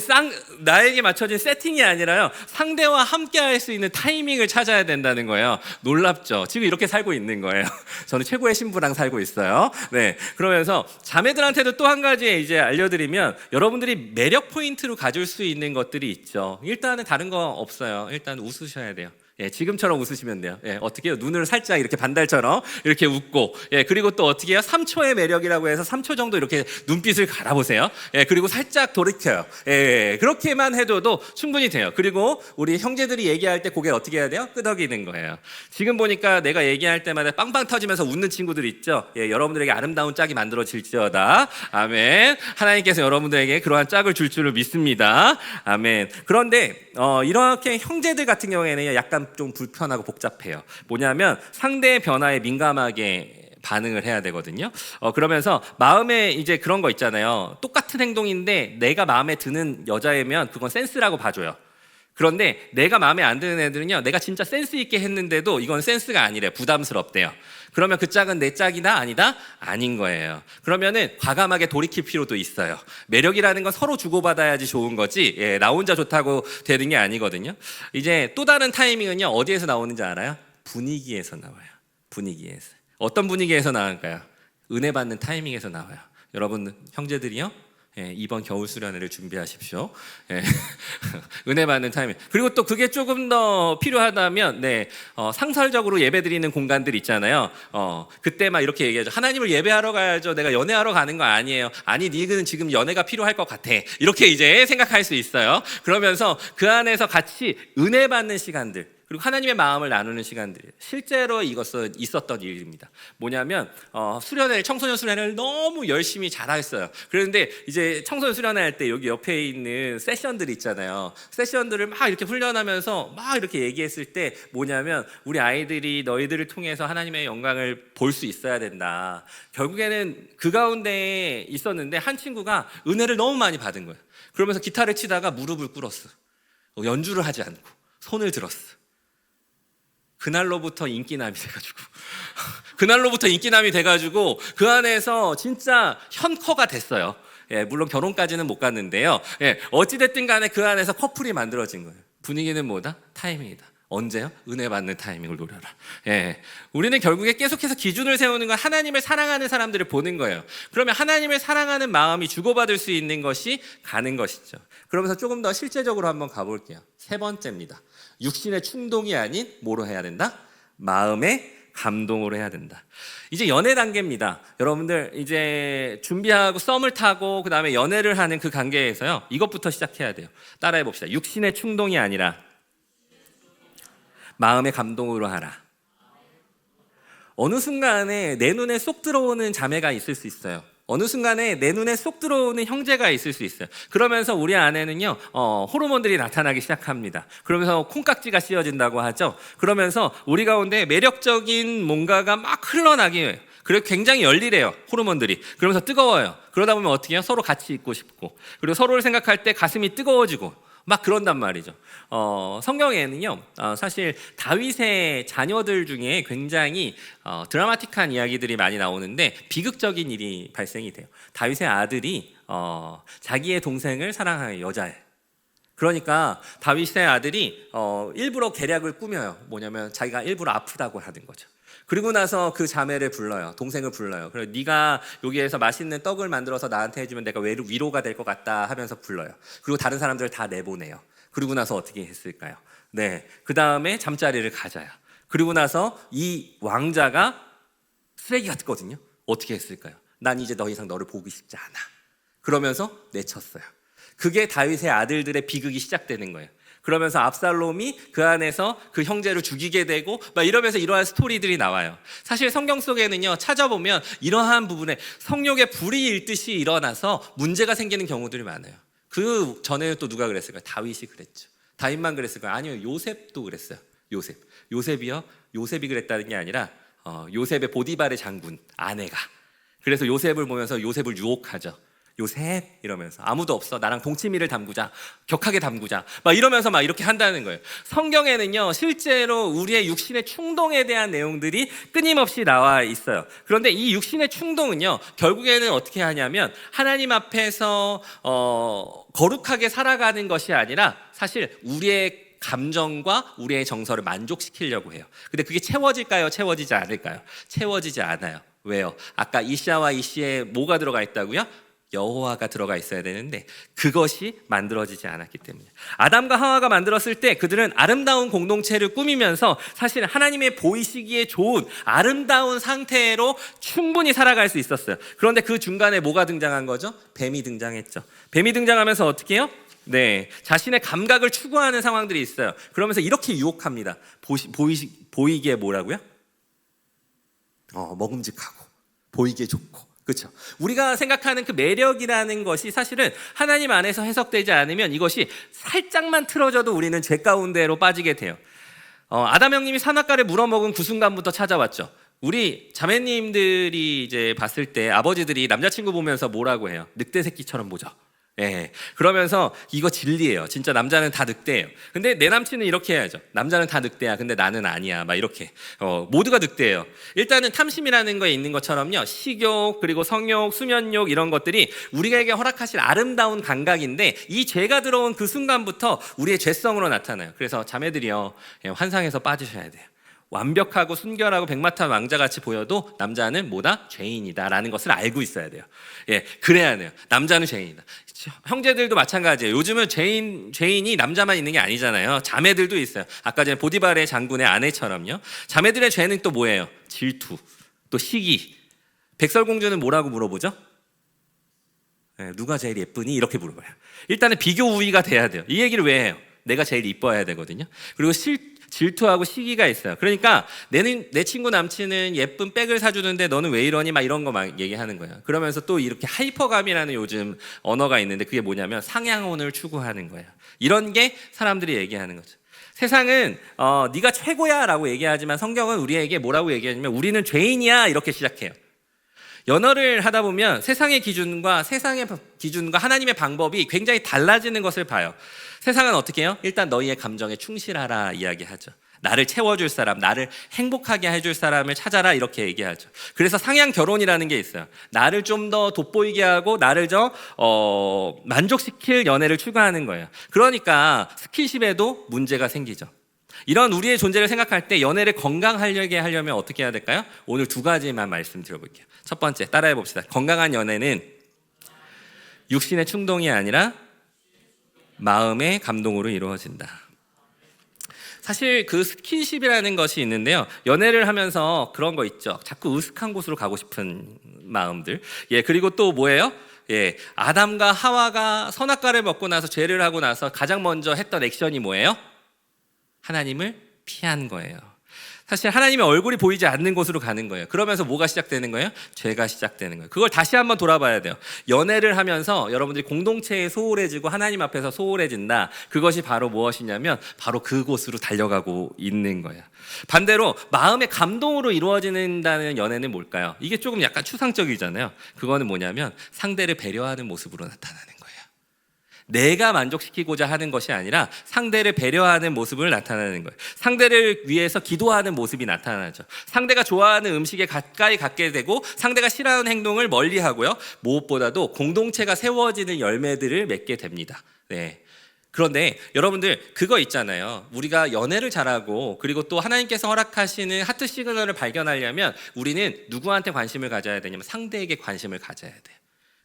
세팅이 아니라요, 상대와 함께 할 수 있는 타이밍을 찾아야 된다는 거예요. 놀랍죠? 지금 이렇게 살고 있는 거예요. 저는 최고의 신부랑 살고 있어요. 네, 그러면서 자매들한테도 또 한 가지 이제 알려드리면, 여러분들이 매력 포인트로 가질 수 있는 것들이 있죠. 일단은 다른 거 없어요. 일단 웃으셔야 돼요. 예, 지금처럼 웃으시면 돼요. 예, 어떻게 해요? 눈을 살짝 이렇게 반달처럼 이렇게 웃고, 예, 그리고 또 어떻게 해요? 3초의 매력이라고 해서 3초 정도 이렇게 눈빛을 갈아보세요. 예, 그리고 살짝 돌이켜요. 예, 그렇게만 해도 충분히 돼요. 그리고 우리 형제들이 얘기할 때 고개를 어떻게 해야 돼요? 끄덕이는 거예요. 지금 보니까 내가 얘기할 때마다 빵빵 터지면서 웃는 친구들 있죠? 예, 여러분들에게 아름다운 짝이 만들어질지어다. 아멘. 하나님께서 여러분들에게 그러한 짝을 줄 줄을 믿습니다. 아멘. 그런데 이렇게 형제들 같은 경우에는 약간 좀 불편하고 복잡해요. 뭐냐면 상대의 변화에 민감하게 반응을 해야 되거든요. 그러면서 마음에 이제 그런 거 있잖아요. 똑같은 행동인데 내가 마음에 드는 여자이면 그건 센스라고 봐줘요. 그런데 내가 마음에 안 드는 애들은요, 내가 진짜 센스 있게 했는데도 이건 센스가 아니래, 부담스럽대요. 그러면 그 짝은 내 짝이다? 아니다? 아닌 거예요. 그러면은 과감하게 돌이킬 필요도 있어요. 매력이라는 건 서로 주고받아야지 좋은 거지, 예, 나 혼자 좋다고 되는 게 아니거든요. 이제 또 다른 타이밍은요, 어디에서 나오는지 알아요? 분위기에서 나와요. 분위기에서. 어떤 분위기에서 나올까요? 은혜 받는 타이밍에서 나와요. 여러분 형제들이요, 예, 이번 겨울 수련회를 준비하십시오. 예. 은혜 받는 타이밍. 그리고 또 그게 조금 더 필요하다면, 네, 상설적으로 예배드리는 공간들 있잖아요. 그때 막 이렇게 얘기하죠. 하나님을 예배하러 가야죠. 내가 연애하러 가는 거 아니에요. 아니, 니는 지금 연애가 필요할 것 같아. 이렇게 이제 생각할 수 있어요. 그러면서 그 안에서 같이 은혜 받는 시간들, 그리고 하나님의 마음을 나누는 시간들, 실제로 이것은 있었던 일입니다. 뭐냐면 청소년 수련회를 너무 열심히 잘했어요. 그런데 이제 청소년 수련회 할 때 여기 옆에 있는 세션들 있잖아요. 세션들을 막 이렇게 훈련하면서 막 이렇게 얘기했을 때 뭐냐면, 우리 아이들이 너희들을 통해서 하나님의 영광을 볼 수 있어야 된다. 결국에는 그 가운데 있었는데 한 친구가 은혜를 너무 많이 받은 거예요. 그러면서 기타를 치다가 무릎을 꿇었어. 연주를 하지 않고 손을 들었어. 그날로부터 인기남이 돼가지고 그 안에서 진짜 현커가 됐어요. 예, 물론 결혼까지는 못 갔는데요. 예, 어찌됐든 간에 그 안에서 커플이 만들어진 거예요. 분위기는 뭐다? 타이밍이다. 언제요? 은혜 받는 타이밍을 노려라. 예, 우리는 결국에 계속해서 기준을 세우는 건 하나님을 사랑하는 사람들을 보는 거예요. 그러면 하나님을 사랑하는 마음이 주고받을 수 있는 것이 가는 것이죠. 그러면서 조금 더 실제적으로 한번 가볼게요. 세 번째입니다. 육신의 충동이 아닌 뭐로 해야 된다? 마음의 감동으로 해야 된다. 이제 연애 단계입니다. 여러분들 이제 준비하고 썸을 타고 그 다음에 연애를 하는 그 관계에서요, 이것부터 시작해야 돼요. 따라해 봅시다. 육신의 충동이 아니라 마음의 감동으로 하라. 어느 순간에 내 눈에 쏙 들어오는 자매가 있을 수 있어요. 어느 순간에 내 눈에 쏙 들어오는 형제가 있을 수 있어요. 그러면서 우리 안에는요, 호르몬들이 나타나기 시작합니다. 그러면서 콩깍지가 씌워진다고 하죠. 그러면서 우리 가운데 매력적인 뭔가가 막 흘러나기 해요. 그리고 굉장히 열일해요, 호르몬들이. 그러면서 뜨거워요. 그러다 보면 어떻게 해요? 서로 같이 있고 싶고, 그리고 서로를 생각할 때 가슴이 뜨거워지고 막 그런단 말이죠. 성경에는요, 사실 다윗의 자녀들 중에 굉장히 드라마틱한 이야기들이 많이 나오는데 비극적인 일이 발생이 돼요. 다윗의 아들이 자기의 동생을 사랑하는 여자예요. 그러니까 다윗의 아들이 일부러 계략을 꾸며요. 뭐냐면 자기가 일부러 아프다고 하는 거죠. 그리고 나서 그 자매를 불러요. 동생을 불러요. 그래서 네가 여기에서 맛있는 떡을 만들어서 나한테 해주면 내가 위로가 될 것 같다 하면서 불러요. 그리고 다른 사람들을 다 내보내요. 그리고 나서 어떻게 했을까요? 네, 그 다음에 잠자리를 가져요. 그리고 나서 이 왕자가 쓰레기 같거든요. 어떻게 했을까요? 난 이제 더 이상 너를 보고 싶지 않아. 그러면서 내쳤어요. 그게 다윗의 아들들의 비극이 시작되는 거예요. 그러면서 압살롬이 그 안에서 그 형제를 죽이게 되고 막 이러면서 이러한 스토리들이 나와요. 사실 성경 속에는요, 찾아보면 이러한 부분에 성욕의 불이 일듯이 일어나서 문제가 생기는 경우들이 많아요. 그 전에는 또 누가 그랬을까요? 다윗이 그랬죠. 다윗만 그랬을까요? 아니요, 요셉도 그랬어요. 요셉이 그랬다는 게 아니라 요셉의 보디발의 장군 아내가, 그래서 요셉을 보면서 요셉을 유혹하죠. 요셉 이러면서 아무도 없어. 나랑 동치미를 담그자. 격하게 담그자. 막 이러면서 막 이렇게 한다는 거예요. 성경에는요, 실제로 우리의 육신의 충동에 대한 내용들이 끊임없이 나와 있어요. 그런데 이 육신의 충동은요, 결국에는 어떻게 하냐면 하나님 앞에서 거룩하게 살아가는 것이 아니라 사실 우리의 감정과 우리의 정서를 만족시키려고 해요. 근데 그게 채워질까요? 채워지지 않을까요? 채워지지 않아요. 왜요? 아까 이시아와 이시에 뭐가 들어가 있다고요? 여호와가 들어가 있어야 되는데 그것이 만들어지지 않았기 때문에, 아담과 하와가 만들었을 때 그들은 아름다운 공동체를 꾸미면서 사실 하나님의 보이시기에 좋은 아름다운 상태로 충분히 살아갈 수 있었어요. 그런데 그 중간에 뭐가 등장한 거죠? 뱀이 등장했죠. 뱀이 등장하면서 어떻게 해요? 네, 자신의 감각을 추구하는 상황들이 있어요. 그러면서 이렇게 유혹합니다. 보이기에 뭐라고요? 먹음직하고 보이기에 좋고. 그렇죠. 우리가 생각하는 그 매력이라는 것이 사실은 하나님 안에서 해석되지 않으면 이것이 살짝만 틀어져도 우리는 죄 가운데로 빠지게 돼요. 아담 형님이 산악가를 물어먹은 그 순간부터 찾아왔죠. 우리 자매님들이 이제 봤을 때 아버지들이 남자친구 보면서 뭐라고 해요? 늑대 새끼처럼 보죠. 예, 그러면서 이거 진리예요. 진짜 남자는 다 늑대예요. 근데 내 남친은 이렇게 해야죠. 남자는 다 늑대야. 근데 나는 아니야. 막 이렇게. 모두가 늑대예요. 일단은 탐심이라는 거에 있는 것처럼요, 식욕, 그리고 성욕, 수면욕 이런 것들이 우리에게 허락하실 아름다운 감각인데 이 죄가 들어온 그 순간부터 우리의 죄성으로 나타나요. 그래서 자매들이요, 환상에서 빠지셔야 돼요. 완벽하고 순결하고 백마탄 왕자같이 보여도 남자는 뭐다? 죄인이다라는 것을 알고 있어야 돼요. 예, 그래야 돼요. 남자는 죄인이다. 형제들도 마찬가지예요. 요즘은 죄인이 남자만 있는 게 아니잖아요. 자매들도 있어요. 아까 전에 보디발의 장군의 아내처럼요. 자매들의 죄는 또 뭐예요? 질투, 또 시기. 백설공주는 뭐라고 물어보죠? 예, 누가 제일 예쁘니? 이렇게 물어봐요. 일단은 비교 우위가 돼야 돼요. 이 얘기를 왜 해요? 내가 제일 이뻐야 되거든요. 그리고 질투하고 시기가 있어요. 그러니까 내 친구 남친은 예쁜 백을 사주는데 너는 왜 이러니? 막 이런 거 막 얘기하는 거예요. 그러면서 또 이렇게 하이퍼감이라는 요즘 언어가 있는데 그게 뭐냐면 상향혼을 추구하는 거예요. 이런 게 사람들이 얘기하는 거죠. 세상은 네가 최고야 라고 얘기하지만 성경은 우리에게 뭐라고 얘기하냐면 우리는 죄인이야 이렇게 시작해요. 연애를 하다 보면 세상의 기준과 하나님의 방법이 굉장히 달라지는 것을 봐요. 세상은 어떻게 해요? 일단 너희의 감정에 충실하라 이야기하죠. 나를 채워줄 사람, 나를 행복하게 해줄 사람을 찾아라 이렇게 얘기하죠. 그래서 상향 결혼이라는 게 있어요. 나를 좀 더 돋보이게 하고 나를 만족시킬 연애를 추구하는 거예요. 그러니까 스킨십에도 문제가 생기죠. 이런 우리의 존재를 생각할 때 연애를 건강하게 하려면 어떻게 해야 될까요? 오늘 두 가지만 말씀드려볼게요. 첫 번째, 따라해 봅시다. 건강한 연애는 육신의 충동이 아니라 마음의 감동으로 이루어진다. 사실 그 스킨십이라는 것이 있는데요, 연애를 하면서 그런 거 있죠. 자꾸 으슥한 곳으로 가고 싶은 마음들. 예, 그리고 또 뭐예요? 예, 아담과 하와가 선악과를 먹고 나서 죄를 하고 나서 가장 먼저 했던 액션이 뭐예요? 하나님을 피한 거예요. 사실 하나님의 얼굴이 보이지 않는 곳으로 가는 거예요. 그러면서 뭐가 시작되는 거예요? 죄가 시작되는 거예요. 그걸 다시 한번 돌아봐야 돼요. 연애를 하면서 여러분들이 공동체에 소홀해지고 하나님 앞에서 소홀해진다. 그것이 바로 무엇이냐면 바로 그곳으로 달려가고 있는 거예요. 반대로 마음의 감동으로 이루어진다는 연애는 뭘까요? 이게 조금 약간 추상적이잖아요. 그거는 뭐냐면 상대를 배려하는 모습으로 나타나는 거예요. 내가 만족시키고자 하는 것이 아니라 상대를 배려하는 모습을 나타내는 거예요. 상대를 위해서 기도하는 모습이 나타나죠. 상대가 좋아하는 음식에 가까이 갖게 되고 상대가 싫어하는 행동을 멀리하고요. 무엇보다도 공동체가 세워지는 열매들을 맺게 됩니다. 네. 그런데 여러분들 그거 있잖아요. 우리가 연애를 잘하고 그리고 또 하나님께서 허락하시는 하트 시그널을 발견하려면 우리는 누구한테 관심을 가져야 되냐면 상대에게 관심을 가져야 돼요.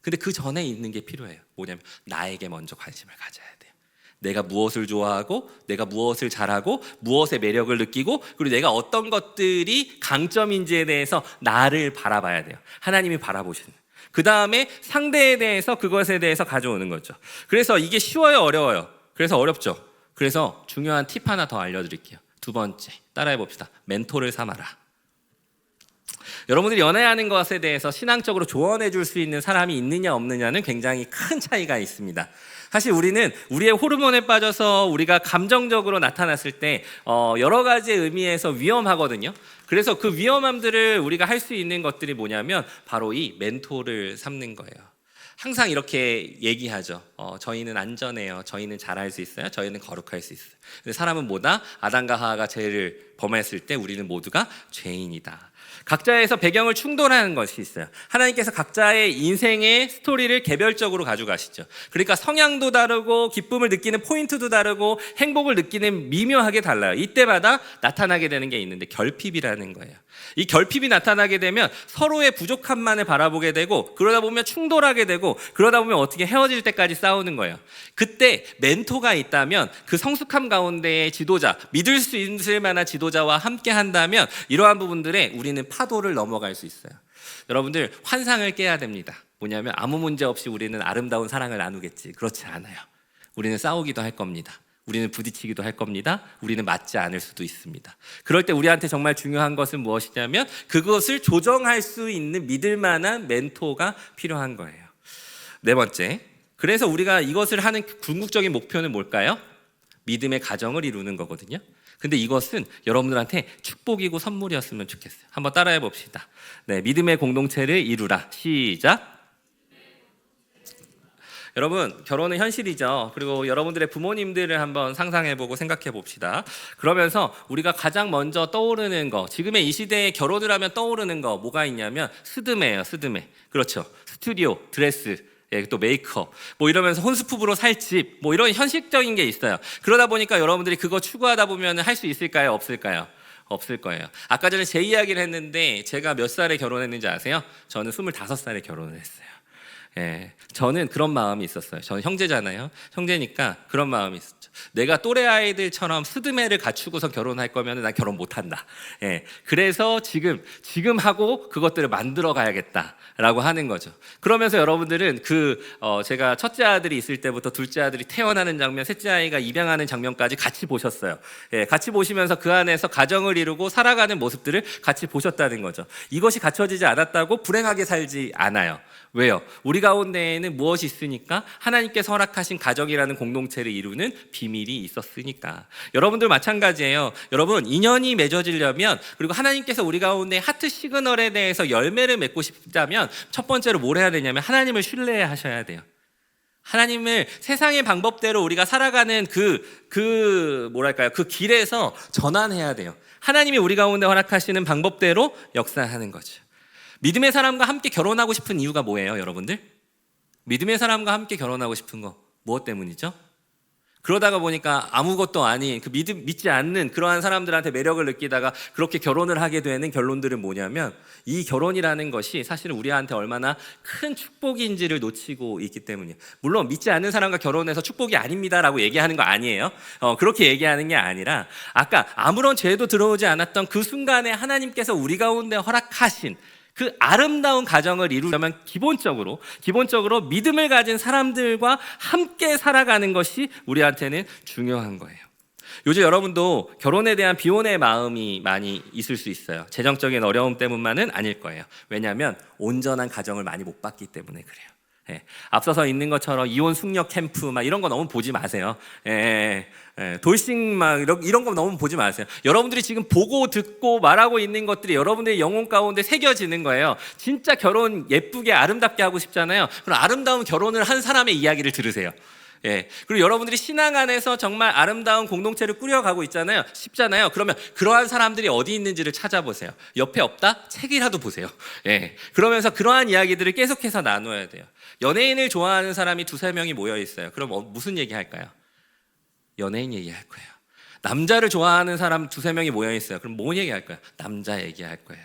근데 그 전에 있는 게 필요해요. 뭐냐면 나에게 먼저 관심을 가져야 돼요. 내가 무엇을 좋아하고 내가 무엇을 잘하고 무엇의 매력을 느끼고 그리고 내가 어떤 것들이 강점인지에 대해서 나를 바라봐야 돼요. 하나님이 바라보시는. 그 다음에 상대에 대해서 그것에 대해서 가져오는 거죠. 그래서 이게 쉬워요, 어려워요? 그래서 어렵죠. 그래서 중요한 팁 하나 더 알려드릴게요. 두 번째, 따라해 봅시다. 멘토를 삼아라. 여러분들이 연애하는 것에 대해서 신앙적으로 조언해 줄 수 있는 사람이 있느냐 없느냐는 굉장히 큰 차이가 있습니다. 사실 우리는 우리의 호르몬에 빠져서 우리가 감정적으로 나타났을 때 여러 가지 의미에서 위험하거든요. 그래서 그 위험함들을 우리가 할 수 있는 것들이 뭐냐면 바로 이 멘토를 삼는 거예요. 항상 이렇게 얘기하죠. 저희는 안전해요. 저희는 잘할 수 있어요. 저희는 거룩할 수 있어요. 근데 사람은 뭐다? 아담과 하와가 죄를 범했을 때 우리는 모두가 죄인이다. 각자에서 배경을 충돌하는 것이 있어요. 하나님께서 각자의 인생의 스토리를 개별적으로 가져가시죠. 그러니까 성향도 다르고 기쁨을 느끼는 포인트도 다르고 행복을 느끼는 미묘하게 달라요. 이때마다 나타나게 되는 게 있는데 결핍이라는 거예요. 이 결핍이 나타나게 되면 서로의 부족함만을 바라보게 되고 그러다 보면 충돌하게 되고 그러다 보면 어떻게 헤어질 때까지 싸우는 거예요. 그때 멘토가 있다면 그 성숙함 가운데의 지도자, 믿을 수 있을 만한 지도자와 함께 한다면 이러한 부분들에 우리는 파도를 넘어갈 수 있어요. 여러분들 환상을 깨야 됩니다. 뭐냐면 아무 문제 없이 우리는 아름다운 사랑을 나누겠지. 그렇지 않아요. 우리는 싸우기도 할 겁니다. 우리는 부딪히기도 할 겁니다. 우리는 맞지 않을 수도 있습니다. 그럴 때 우리한테 정말 중요한 것은 무엇이냐면 그것을 조정할 수 있는 믿을 만한 멘토가 필요한 거예요. 네 번째, 그래서 우리가 이것을 하는 궁극적인 목표는 뭘까요? 믿음의 가정을 이루는 거거든요. 근데 이것은 여러분들한테 축복이고 선물이었으면 좋겠어요. 한번 따라해 봅시다. 네, 믿음의 공동체를 이루라. 시작. 여러분, 결혼은 현실이죠. 그리고 여러분들의 부모님들을 한번 상상해보고 생각해 봅시다. 그러면서 우리가 가장 먼저 떠오르는 거, 지금의 이 시대에 결혼을 하면 떠오르는 거 뭐가 있냐면 스드메예요. 스드메. 그렇죠. 스튜디오, 드레스, 또 메이크업, 뭐 이러면서 혼수품으로 살 집, 뭐 이런 현실적인 게 있어요. 그러다 보니까 여러분들이 그거 추구하다 보면 할 수 있을까요? 없을까요? 없을 거예요. 아까 전에 제 이야기를 했는데 제가 몇 살에 결혼했는지 아세요? 저는 25살에 결혼을 했어요. 예, 저는 그런 마음이 있었어요. 저는 형제잖아요. 형제니까 그런 마음이 있었죠. 내가 또래 아이들처럼 스드메를 갖추고서 결혼할 거면 난 결혼 못한다. 예, 그래서 지금 하고 그것들을 만들어 가야겠다라고 하는 거죠. 그러면서 여러분들은 제가 첫째 아들이 있을 때부터 둘째 아들이 태어나는 장면, 셋째 아이가 입양하는 장면까지 같이 보셨어요. 예, 같이 보시면서 그 안에서 가정을 이루고 살아가는 모습들을 같이 보셨다는 거죠. 이것이 갖춰지지 않았다고 불행하게 살지 않아요. 왜요? 우리 가운데에는 무엇이 있으니까? 하나님께서 허락하신 가정이라는 공동체를 이루는 비밀이 있었으니까. 여러분들 마찬가지예요. 여러분, 인연이 맺어지려면, 그리고 하나님께서 우리 가운데 하트 시그널에 대해서 열매를 맺고 싶다면 첫 번째로 뭘 해야 되냐면 하나님을 신뢰하셔야 돼요. 하나님을 세상의 방법대로 우리가 살아가는 그 길에서 전환해야 돼요. 하나님이 우리 가운데 허락하시는 방법대로 역사하는 거죠. 믿음의 사람과 함께 결혼하고 싶은 이유가 뭐예요, 여러분들? 믿음의 사람과 함께 결혼하고 싶은 거 무엇 때문이죠? 그러다가 보니까 아무것도 아닌 믿지 않는 그러한 사람들한테 매력을 느끼다가 그렇게 결혼을 하게 되는 결론들은 뭐냐면 이 결혼이라는 것이 사실은 우리한테 얼마나 큰 축복인지를 놓치고 있기 때문이에요. 물론 믿지 않는 사람과 결혼해서 축복이 아닙니다라고 얘기하는 거 아니에요. 그렇게 얘기하는 게 아니라 아까 아무런 죄도 들어오지 않았던 그 순간에 하나님께서 우리 가운데 허락하신 그 아름다운 가정을 이루려면 기본적으로 믿음을 가진 사람들과 함께 살아가는 것이 우리한테는 중요한 거예요. 요즘 여러분도 결혼에 대한 비혼의 마음이 많이 있을 수 있어요. 재정적인 어려움 때문만은 아닐 거예요. 왜냐하면 온전한 가정을 많이 못 봤기 때문에 그래요. 예, 앞서서 있는 것처럼 이혼 숙녀 캠프 막 이런 거 너무 보지 마세요. 돌싱 막 이런 거 너무 보지 마세요. 여러분들이 지금 보고 듣고 말하고 있는 것들이 여러분들의 영혼 가운데 새겨지는 거예요. 진짜 결혼 예쁘게 아름답게 하고 싶잖아요. 그럼 아름다운 결혼을 한 사람의 이야기를 들으세요. 예. 그리고 여러분들이 신앙 안에서 정말 아름다운 공동체를 꾸려가고 있잖아요. 쉽잖아요. 그러면 그러한 사람들이 어디 있는지를 찾아보세요. 옆에 없다? 책이라도 보세요. 예. 그러면서 그러한 이야기들을 계속해서 나눠야 돼요. 연예인을 좋아하는 사람이 2-3명이 모여 있어요. 그럼 무슨 얘기 할까요? 연예인 얘기할 거예요. 남자를 좋아하는 사람 2-3명이 모여 있어요. 그럼 뭔 얘기할 거예요? 남자 얘기할 거예요.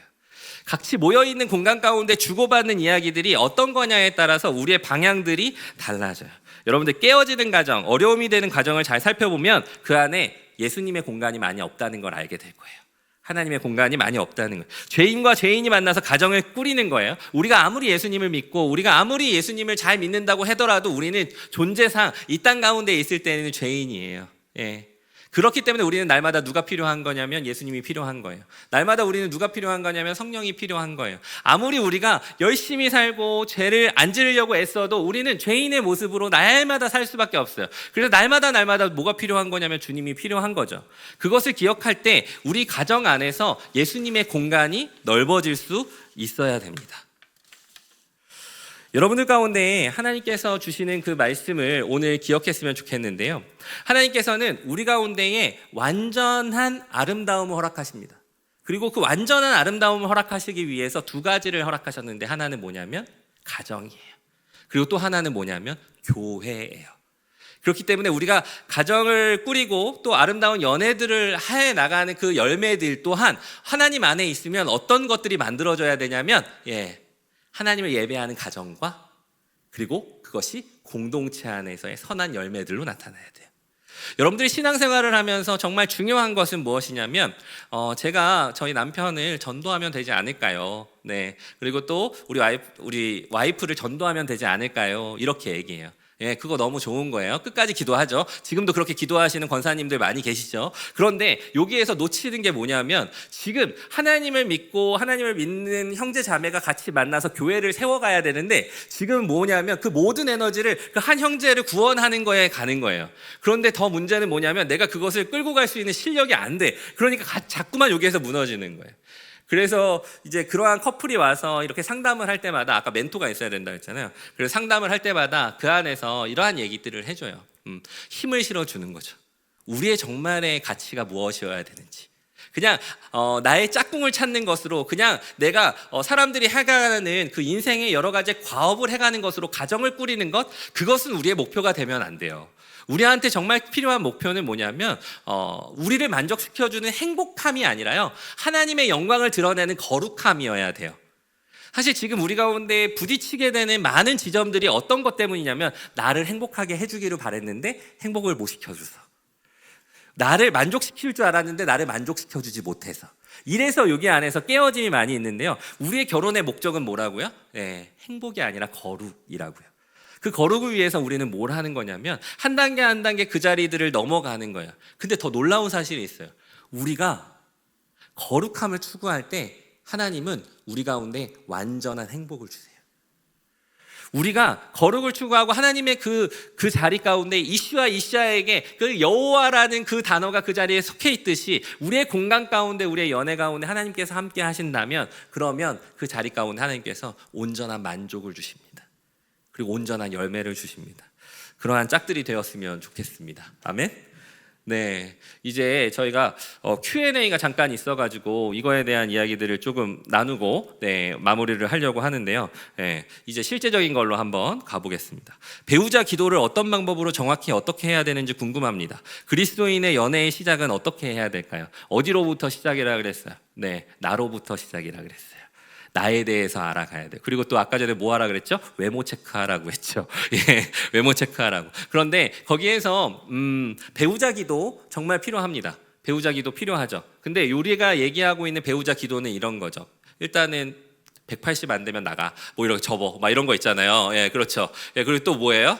같이 모여있는 공간 가운데 주고받는 이야기들이 어떤 거냐에 따라서 우리의 방향들이 달라져요. 여러분들 깨어지는 가정, 어려움이 되는 가정을 잘 살펴보면 그 안에 예수님의 공간이 많이 없다는 걸 알게 될 거예요. 하나님의 공간이 많이 없다는 거예요. 죄인과 죄인이 만나서 가정을 꾸리는 거예요. 우리가 아무리 예수님을 믿고 우리가 아무리 예수님을 잘 믿는다고 하더라도 우리는 존재상 이 땅 가운데 있을 때는 죄인이에요. 예. 그렇기 때문에 우리는 날마다 누가 필요한 거냐면 예수님이 필요한 거예요. 날마다 우리는 누가 필요한 거냐면 성령이 필요한 거예요. 아무리 우리가 열심히 살고 죄를 안 지으려고 애써도 우리는 죄인의 모습으로 날마다 살 수밖에 없어요. 그래서 날마다 뭐가 필요한 거냐면 주님이 필요한 거죠. 그것을 기억할 때 우리 가정 안에서 예수님의 공간이 넓어질 수 있어야 됩니다. 여러분들 가운데 하나님께서 주시는 그 말씀을 오늘 기억했으면 좋겠는데요. 하나님께서는 우리 가운데에 완전한 아름다움을 허락하십니다. 그리고 그 완전한 아름다움을 허락하시기 위해서 두 가지를 허락하셨는데, 하나는 뭐냐면 가정이에요. 그리고 또 하나는 뭐냐면 교회예요. 그렇기 때문에 우리가 가정을 꾸리고 또 아름다운 연애들을 해 나가는 그 열매들 또한 하나님 안에 있으면 어떤 것들이 만들어져야 되냐면, 하나님을 예배하는 가정과 그리고 그것이 공동체 안에서의 선한 열매들로 나타나야 돼요. 여러분들이 신앙생활을 하면서 정말 중요한 것은 무엇이냐면, 제가 저희 남편을 전도하면 되지 않을까요? 네. 그리고 또 우리 와이프를 전도하면 되지 않을까요? 이렇게 얘기해요. 그거 너무 좋은 거예요. 끝까지 기도하죠. 지금도 그렇게 기도하시는 권사님들 많이 계시죠. 그런데 여기에서 놓치는 게 뭐냐면, 지금 하나님을 믿고 하나님을 믿는 형제 자매가 같이 만나서 교회를 세워가야 되는데, 지금 뭐냐면 그 모든 에너지를 그 한 형제를 구원하는 거에 가는 거예요. 그런데 더 문제는 뭐냐면 내가 그것을 끌고 갈 수 있는 실력이 안 돼. 그러니까 자꾸만 여기에서 무너지는 거예요. 그래서 이제 그러한 커플이 와서 이렇게 상담을 할 때마다, 아까 멘토가 있어야 된다고 했잖아요. 그래서 상담을 할 때마다 그 안에서 이러한 얘기들을 해줘요. 힘을 실어주는 거죠. 우리의 정말의 가치가 무엇이어야 되는지. 그냥 나의 짝꿍을 찾는 것으로, 그냥 내가 사람들이 해가는 그 인생의 여러 가지 과업을 해가는 것으로 가정을 꾸리는 것, 그것은 우리의 목표가 되면 안 돼요. 우리한테 정말 필요한 목표는 뭐냐면 우리를 만족시켜주는 행복함이 아니라요, 하나님의 영광을 드러내는 거룩함이어야 돼요. 사실 지금 우리 가운데 부딪히게 되는 많은 지점들이 어떤 것 때문이냐면, 나를 행복하게 해주기를 바랬는데 행복을 못 시켜줘서, 나를 만족시킬 줄 알았는데 나를 만족시켜주지 못해서, 이래서 여기 안에서 깨어짐이 많이 있는데요. 우리의 결혼의 목적은 뭐라고요? 행복이 아니라 거룩이라고요. 그 거룩을 위해서 우리는 뭘 하는 거냐면 한 단계 한 단계 그 자리들을 넘어가는 거예요. 근데 더 놀라운 사실이 있어요. 우리가 거룩함을 추구할 때 하나님은 우리 가운데 완전한 행복을 주세요. 우리가 거룩을 추구하고 하나님의 그 자리 가운데 이슈아에게 그 여호와라는 그 단어가 그 자리에 속해 있듯이, 우리의 공간 가운데, 우리의 연애 가운데 하나님께서 함께 하신다면, 그러면 그 자리 가운데 하나님께서 온전한 만족을 주십니다. 그리고 온전한 열매를 주십니다. 그러한 짝들이 되었으면 좋겠습니다. 아멘. 네, 이제 저희가 Q&A가 잠깐 있어가지고 이거에 대한 이야기들을 조금 나누고 마무리를 하려고 하는데요. 이제 실제적인 걸로 한번 가보겠습니다. 배우자 기도를 어떤 방법으로 정확히 어떻게 해야 되는지 궁금합니다. 그리스도인의 연애의 시작은 어떻게 해야 될까요? 어디로부터 시작이라 그랬어요? 나로부터 시작이라 그랬어요. 나에 대해서 알아가야 돼요. 그리고 또 아까 전에 뭐 하라 그랬죠? 외모 체크하라고 했죠. 외모 체크하라고. 그런데 거기에서 배우자 기도 정말 필요합니다. 배우자 기도 필요하죠. 근데 우리가 얘기하고 있는 배우자 기도는 이런 거죠. 일단은 180 안 되면 나가. 뭐 이렇게 접어. 막 이런 거 있잖아요. 그렇죠. 그리고 또 뭐예요?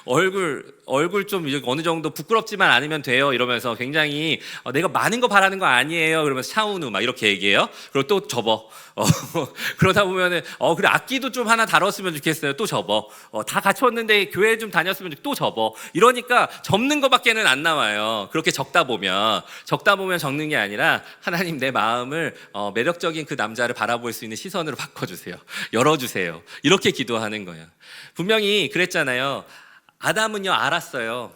얼굴 좀 어느 정도 부끄럽지만 않으면 돼요. 이러면서 굉장히 내가 많은 거 바라는 거 아니에요. 그러면서 샤우누 막 이렇게 얘기해요. 그리고 또 접어. 그러다 보면은 그래, 악기도 좀 하나 다뤘으면 좋겠어요. 또 접어. 다 갖췄는데 교회 좀 다녔으면 또 접어. 이러니까 접는 거밖에는 안 나와요. 그렇게 적다 보면 적는 게 아니라, 하나님 내 마음을 매력적인 그 남자를 바라볼 수 있는 시선으로 바꿔주세요. 열어주세요. 이렇게 기도하는 거예요. 분명히 그랬잖아요. 아담은요 알았어요.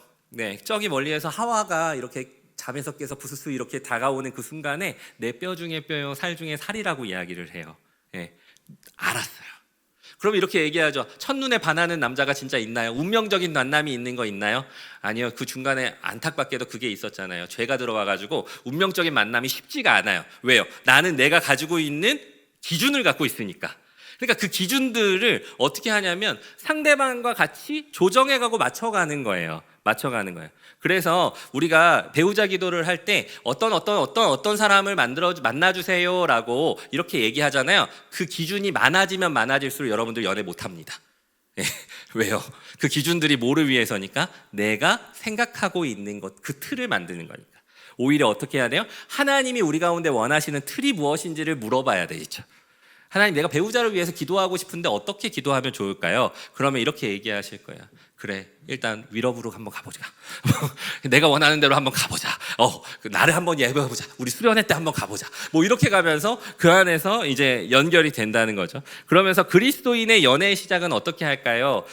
저기 멀리에서 하와가 이렇게 잠에서 깨서 부스스 이렇게 다가오는 그 순간에 내 뼈 중에 뼈요 살 중에 살이라고 이야기를 해요. 알았어요. 그럼 이렇게 얘기하죠. 첫눈에 반하는 남자가 진짜 있나요? 운명적인 만남이 있는 거 있나요? 아니요. 그 중간에 안타깝게도 그게 있었잖아요. 죄가 들어와가지고 운명적인 만남이 쉽지가 않아요. 왜요? 나는 내가 가지고 있는 기준을 갖고 있으니까. 그러니까 그 기준들을 어떻게 하냐면 상대방과 같이 조정해가고 맞춰가는 거예요. 그래서 우리가 배우자 기도를 할 때 어떤 사람을 만나주세요라고 이렇게 얘기하잖아요. 그 기준이 많아지면 많아질수록 여러분들 연애 못합니다. 왜요? 그 기준들이 뭐를 위해서니까? 내가 생각하고 있는 것, 그 틀을 만드는 거니까. 오히려 어떻게 해야 돼요? 하나님이 우리 가운데 원하시는 틀이 무엇인지를 물어봐야 되죠. 하나님, 내가 배우자를 위해서 기도하고 싶은데 어떻게 기도하면 좋을까요? 그러면 이렇게 얘기하실 거예요. 그래, 일단 윌업으로 한번 가보자. 내가 원하는 대로 한번 가보자. 나를 한번 예배해보자. 우리 수련회 때 한번 가보자. 뭐 이렇게 가면서 그 안에서 이제 연결이 된다는 거죠. 그러면서 그리스도인의 연애의 시작은 어떻게 할까요?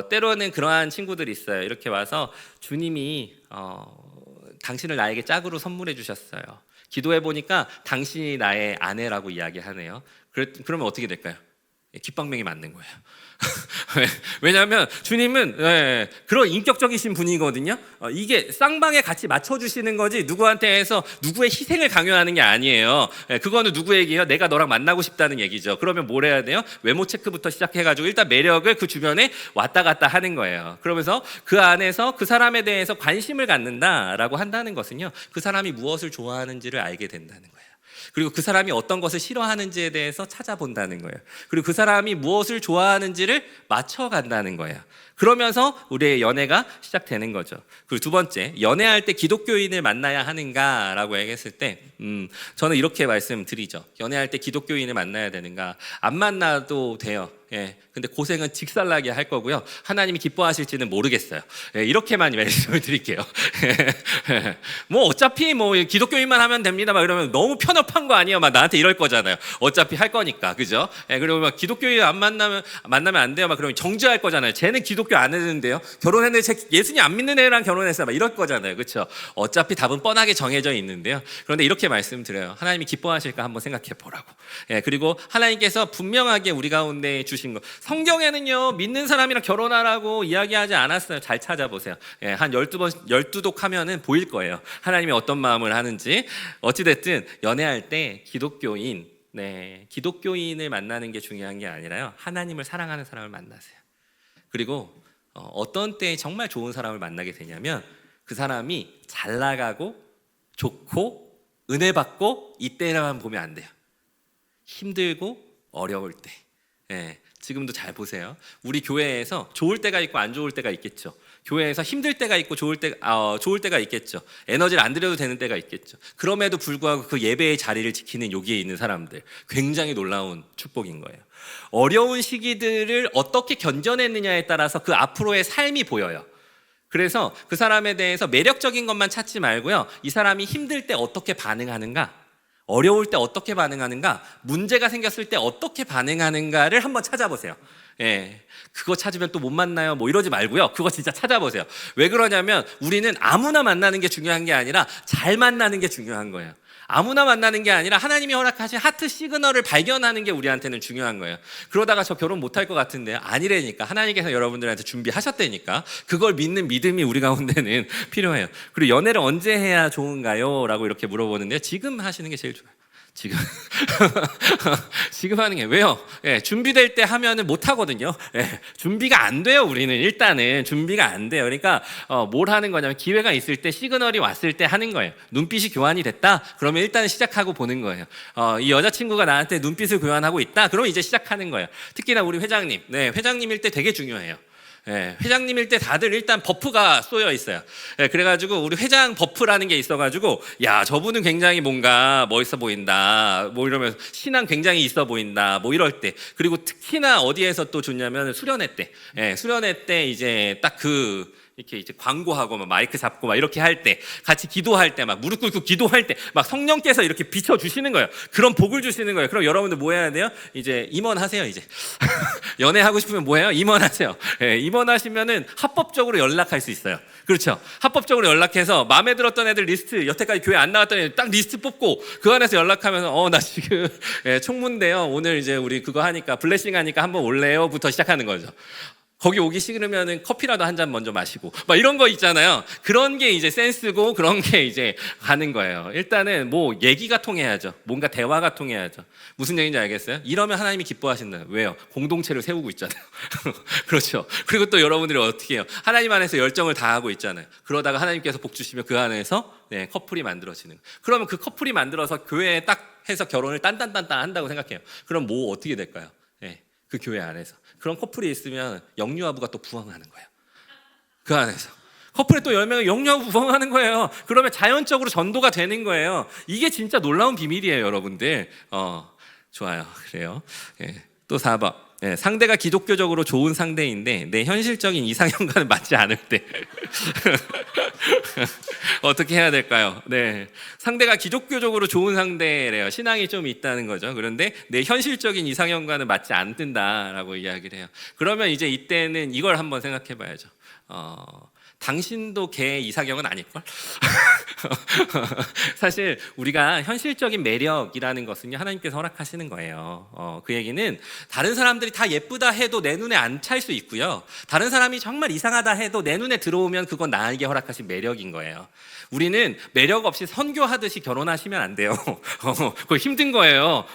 때로는 그러한 친구들이 있어요. 이렇게 와서 주님이 당신을 나에게 짝으로 선물해 주셨어요. 기도해 보니까 당신이 나의 아내라고 이야기하네요. 그러면 어떻게 될까요? 깃방맹이 맞는 거예요. 왜냐하면 주님은 그런 인격적이신 분이거든요. 이게 쌍방에 같이 맞춰주시는 거지 누구한테 해서 누구의 희생을 강요하는 게 아니에요. 그거는 누구에게요? 내가 너랑 만나고 싶다는 얘기죠. 그러면 뭘 해야 돼요? 외모 체크부터 시작해가지고 일단 매력을 그 주변에 왔다 갔다 하는 거예요. 그러면서 그 안에서 그 사람에 대해서 관심을 갖는다라고 한다는 것은요, 그 사람이 무엇을 좋아하는지를 알게 된다는 거예요. 그리고 그 사람이 어떤 것을 싫어하는지에 대해서 찾아본다는 거예요. 그리고 그 사람이 무엇을 좋아하는지를 맞춰간다는 거예요. 그러면서 우리의 연애가 시작되는 거죠. 그리고 두 번째, 연애할 때 기독교인을 만나야 하는가라고 얘기했을 때 저는 이렇게 말씀드리죠. 연애할 때 기독교인을 만나야 되는가? 안 만나도 돼요. 근데 고생은 직살나게 할 거고요. 하나님이 기뻐하실지는 모르겠어요. 이렇게만 말씀을 드릴게요. 뭐 어차피 뭐 기독교인만 하면 됩니다. 막 이러면 너무 편협한 거 아니에요? 막 나한테 이럴 거잖아요. 어차피 할 거니까, 그죠? 그리고 막 기독교인 안 만나면 안 돼요. 막 그러면 정죄할 거잖아요. 쟤는 기독교 안 했는데요. 결혼했는데 예수님 안 믿는 애랑 결혼했어요. 막 이럴 거잖아요, 그렇죠? 어차피 답은 뻔하게 정해져 있는데요. 그런데 이렇게 말씀드려요. 하나님이 기뻐하실까 한번 생각해 보라고. 그리고 하나님께서 분명하게 우리 가운데 주신 거. 성경에는요, 믿는 사람이랑 결혼하라고 이야기하지 않았어요. 잘 찾아보세요. 한 12독 하면은 보일 거예요. 하나님이 어떤 마음을 하는지. 어찌됐든 연애할 때 기독교인을 만나는 게 중요한 게 아니라요, 하나님을 사랑하는 사람을 만나세요. 그리고 어떤 때에 정말 좋은 사람을 만나게 되냐면 그 사람이 잘 나가고 좋고 은혜 받고 이때만 보면 안 돼요. 힘들고 어려울 때. 지금도 잘 보세요. 우리 교회에서 좋을 때가 있고 안 좋을 때가 있겠죠. 교회에서 힘들 때가 있고 좋을 때가 있겠죠. 에너지를 안 들여도 되는 때가 있겠죠. 그럼에도 불구하고 그 예배의 자리를 지키는 여기에 있는 사람들, 굉장히 놀라운 축복인 거예요. 어려운 시기들을 어떻게 견뎌냈느냐에 따라서 그 앞으로의 삶이 보여요. 그래서 그 사람에 대해서 매력적인 것만 찾지 말고요, 이 사람이 힘들 때 어떻게 반응하는가, 어려울 때 어떻게 반응하는가, 문제가 생겼을 때 어떻게 반응하는가를 한번 찾아보세요. 그거 찾으면 또 못 만나요. 뭐 이러지 말고요. 그거 진짜 찾아보세요. 왜 그러냐면 우리는 아무나 만나는 게 중요한 게 아니라 잘 만나는 게 중요한 거예요. 아무나 만나는 게 아니라 하나님이 허락하신 하트 시그널을 발견하는 게 우리한테는 중요한 거예요. 그러다가 저 결혼 못할 것 같은데요. 아니라니까. 하나님께서 여러분들한테 준비하셨다니까. 그걸 믿는 믿음이 우리 가운데는 필요해요. 그리고 연애를 언제 해야 좋은가요? 라고 이렇게 물어보는데요. 지금 하시는 게 제일 좋아요. 지금 하는 게 왜요? 준비될 때 하면은 못 하거든요. 준비가 안 돼요. 우리는 일단은 준비가 안 돼요. 그러니까 뭘 하는 거냐면 기회가 있을 때, 시그널이 왔을 때 하는 거예요. 눈빛이 교환이 됐다. 그러면 일단은 시작하고 보는 거예요. 이 여자친구가 나한테 눈빛을 교환하고 있다. 그러면 이제 시작하는 거예요. 특히나 우리 회장님, 회장님일 때 되게 중요해요. 회장님일 때 다들 일단 버프가 쏘여 있어요. 그래가지고 우리 회장 버프라는 게 있어가지고, 야, 저분은 굉장히 뭔가 멋있어 보인다, 뭐 이러면서 신앙 굉장히 있어 보인다, 뭐 이럴 때. 그리고 특히나 어디에서 또 좋냐면 수련회 때. 수련회 때 이제 딱 이렇게 이제 광고하고 막 마이크 잡고 막 이렇게 할 때, 같이 기도할 때, 막 무릎 꿇고 기도할 때, 막 성령께서 이렇게 비춰 주시는 거예요. 그런 복을 주시는 거예요. 그럼 여러분들 뭐 해야 돼요? 이제 임원하세요. 이제 연애하고 싶으면 뭐 해요? 임원하세요. 임원하시면은 합법적으로 연락할 수 있어요. 그렇죠? 합법적으로 연락해서 마음에 들었던 애들 리스트, 여태까지 교회 안 나왔던 애들 딱 리스트 뽑고 그 안에서 연락하면서 나 지금 총무인데요. 오늘 이제 우리 그거 하니까 블레싱 하니까 한번 올래요?부터 시작하는 거죠. 거기 오기 싫으면은 커피라도 한 잔 먼저 마시고 막 이런 거 있잖아요. 그런 게 이제 센스고 그런 게 이제 가는 거예요. 일단은 뭐 얘기가 통해야죠. 뭔가 대화가 통해야죠. 무슨 얘기인지 알겠어요? 이러면 하나님이 기뻐하신다. 왜요? 공동체를 세우고 있잖아요. 그렇죠. 그리고 또 여러분들이 어떻게 해요? 하나님 안에서 열정을 다하고 있잖아요. 그러다가 하나님께서 복 주시면 그 안에서 커플이 만들어지는. 그러면 그 커플이 만들어서 교회에 딱 해서 결혼을 딴딴딴딴 한다고 생각해요. 그럼 뭐 어떻게 될까요? 그 교회 안에서 그런 커플이 있으면 영유아부가 또 부흥하는 거예요. 그 안에서 커플이 또 10명이 영유아부 부흥하는 거예요. 그러면 자연적으로 전도가 되는 거예요. 이게 진짜 놀라운 비밀이에요, 여러분들. 좋아요. 그래요. 또 4번. 상대가 기독교적으로 좋은 상대인데 내 현실적인 이상형과는 맞지 않을 때 어떻게 해야 될까요? 네, 상대가 기독교적으로 좋은 상대래요. 신앙이 좀 있다는 거죠. 그런데 내 현실적인 이상형과는 맞지 않는다라고 이야기를 해요. 그러면 이제 이때는 이걸 한번 생각해 봐야죠. 당신도 걔 이상형은 아닐걸? 사실 우리가 현실적인 매력이라는 것은요, 하나님께서 허락하시는 거예요. 그 얘기는 다른 사람들이 다 예쁘다 해도 내 눈에 안 찰 수 있고요, 다른 사람이 정말 이상하다 해도 내 눈에 들어오면 그건 나에게 허락하신 매력인 거예요. 우리는 매력 없이 선교하듯이 결혼하시면 안 돼요. 그거 힘든 거예요.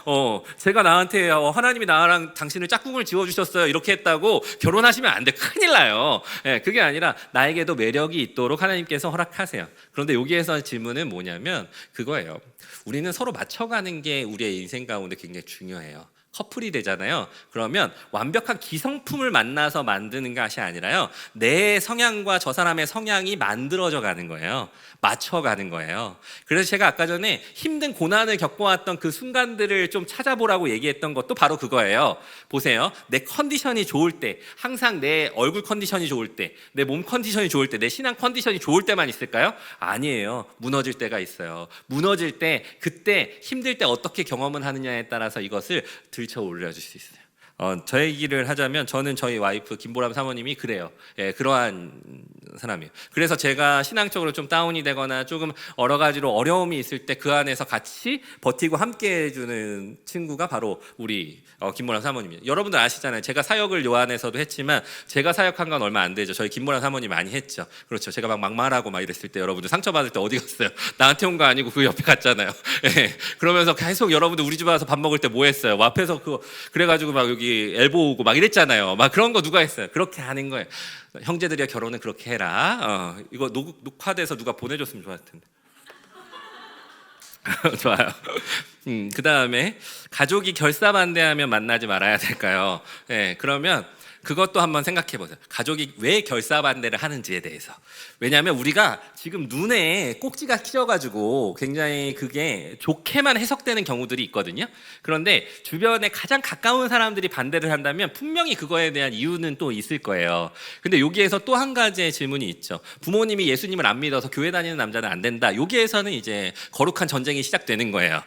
제가 나한테 하나님이 나랑 당신을 짝꿍을 지어주셨어요 이렇게 했다고 결혼하시면 안 돼. 큰일 나요. 그게 아니라 나에게도 매력이 있도록 하나님께서 허락하세요. 그런데 여기에서 질문은 뭐냐면 그거예요. 우리는 서로 맞춰가는 게 우리의 인생 가운데 굉장히 중요해요. 커플이 되잖아요. 그러면 완벽한 기성품을 만나서 만드는 것이 아니라요, 내 성향과 저 사람의 성향이 만들어져 가는 거예요. 맞춰가는 거예요. 그래서 제가 아까 전에 힘든 고난을 겪어왔던 그 순간들을 좀 찾아보라고 얘기했던 것도 바로 그거예요. 보세요. 내 컨디션이 좋을 때, 항상 내 얼굴 컨디션이 좋을 때, 내 몸 컨디션이 좋을 때, 내 신앙 컨디션이 좋을 때만 있을까요? 아니에요. 무너질 때가 있어요. 무너질 때, 그때 힘들 때 어떻게 경험을 하느냐에 따라서 이것을 들쳐 올려줄 수 있어요. 저 얘기를 하자면 저는 저희 와이프 김보람 사모님이 그래요. 그러한 사람이에요. 그래서 제가 신앙적으로 좀 다운이 되거나 조금 여러 가지로 어려움이 있을 때 그 안에서 같이 버티고 함께 해주는 친구가 바로 우리 김보람 사모님이에요. 여러분들 아시잖아요. 제가 사역을 요 안에서도 했지만 제가 사역한 건 얼마 안 되죠. 저희 김보람 사모님 많이 했죠. 그렇죠. 제가 막 막말하고 막 이랬을 때 여러분들 상처받을 때 어디 갔어요? 나한테 온 거 아니고 그 옆에 갔잖아요. 그러면서 계속 여러분들 우리 집 와서 밥 먹을 때 뭐 했어요? 앞에서 그래가지고 막 여기 엘보 오고 막 이랬잖아요. 막 그런 거 누가 했어요? 그렇게 하는 거예요. 형제들이야 결혼은 그렇게 해라. 이거 녹화돼서 누가 보내줬으면 좋았을 텐데. 좋아요. 그 다음에 가족이 결사반대하면 만나지 말아야 될까요? 그러면 그것도 한번 생각해 보세요. 가족이 왜 결사반대를 하는지에 대해서. 왜냐하면 우리가 지금 눈에 꼭지가 끼어가지고 굉장히 그게 좋게만 해석되는 경우들이 있거든요. 그런데 주변에 가장 가까운 사람들이 반대를 한다면 분명히 그거에 대한 이유는 또 있을 거예요. 근데 여기에서 또 한 가지의 질문이 있죠. 부모님이 예수님을 안 믿어서 교회 다니는 남자는 안 된다. 여기에서는 이제 거룩한 전쟁이 시작되는 거예요.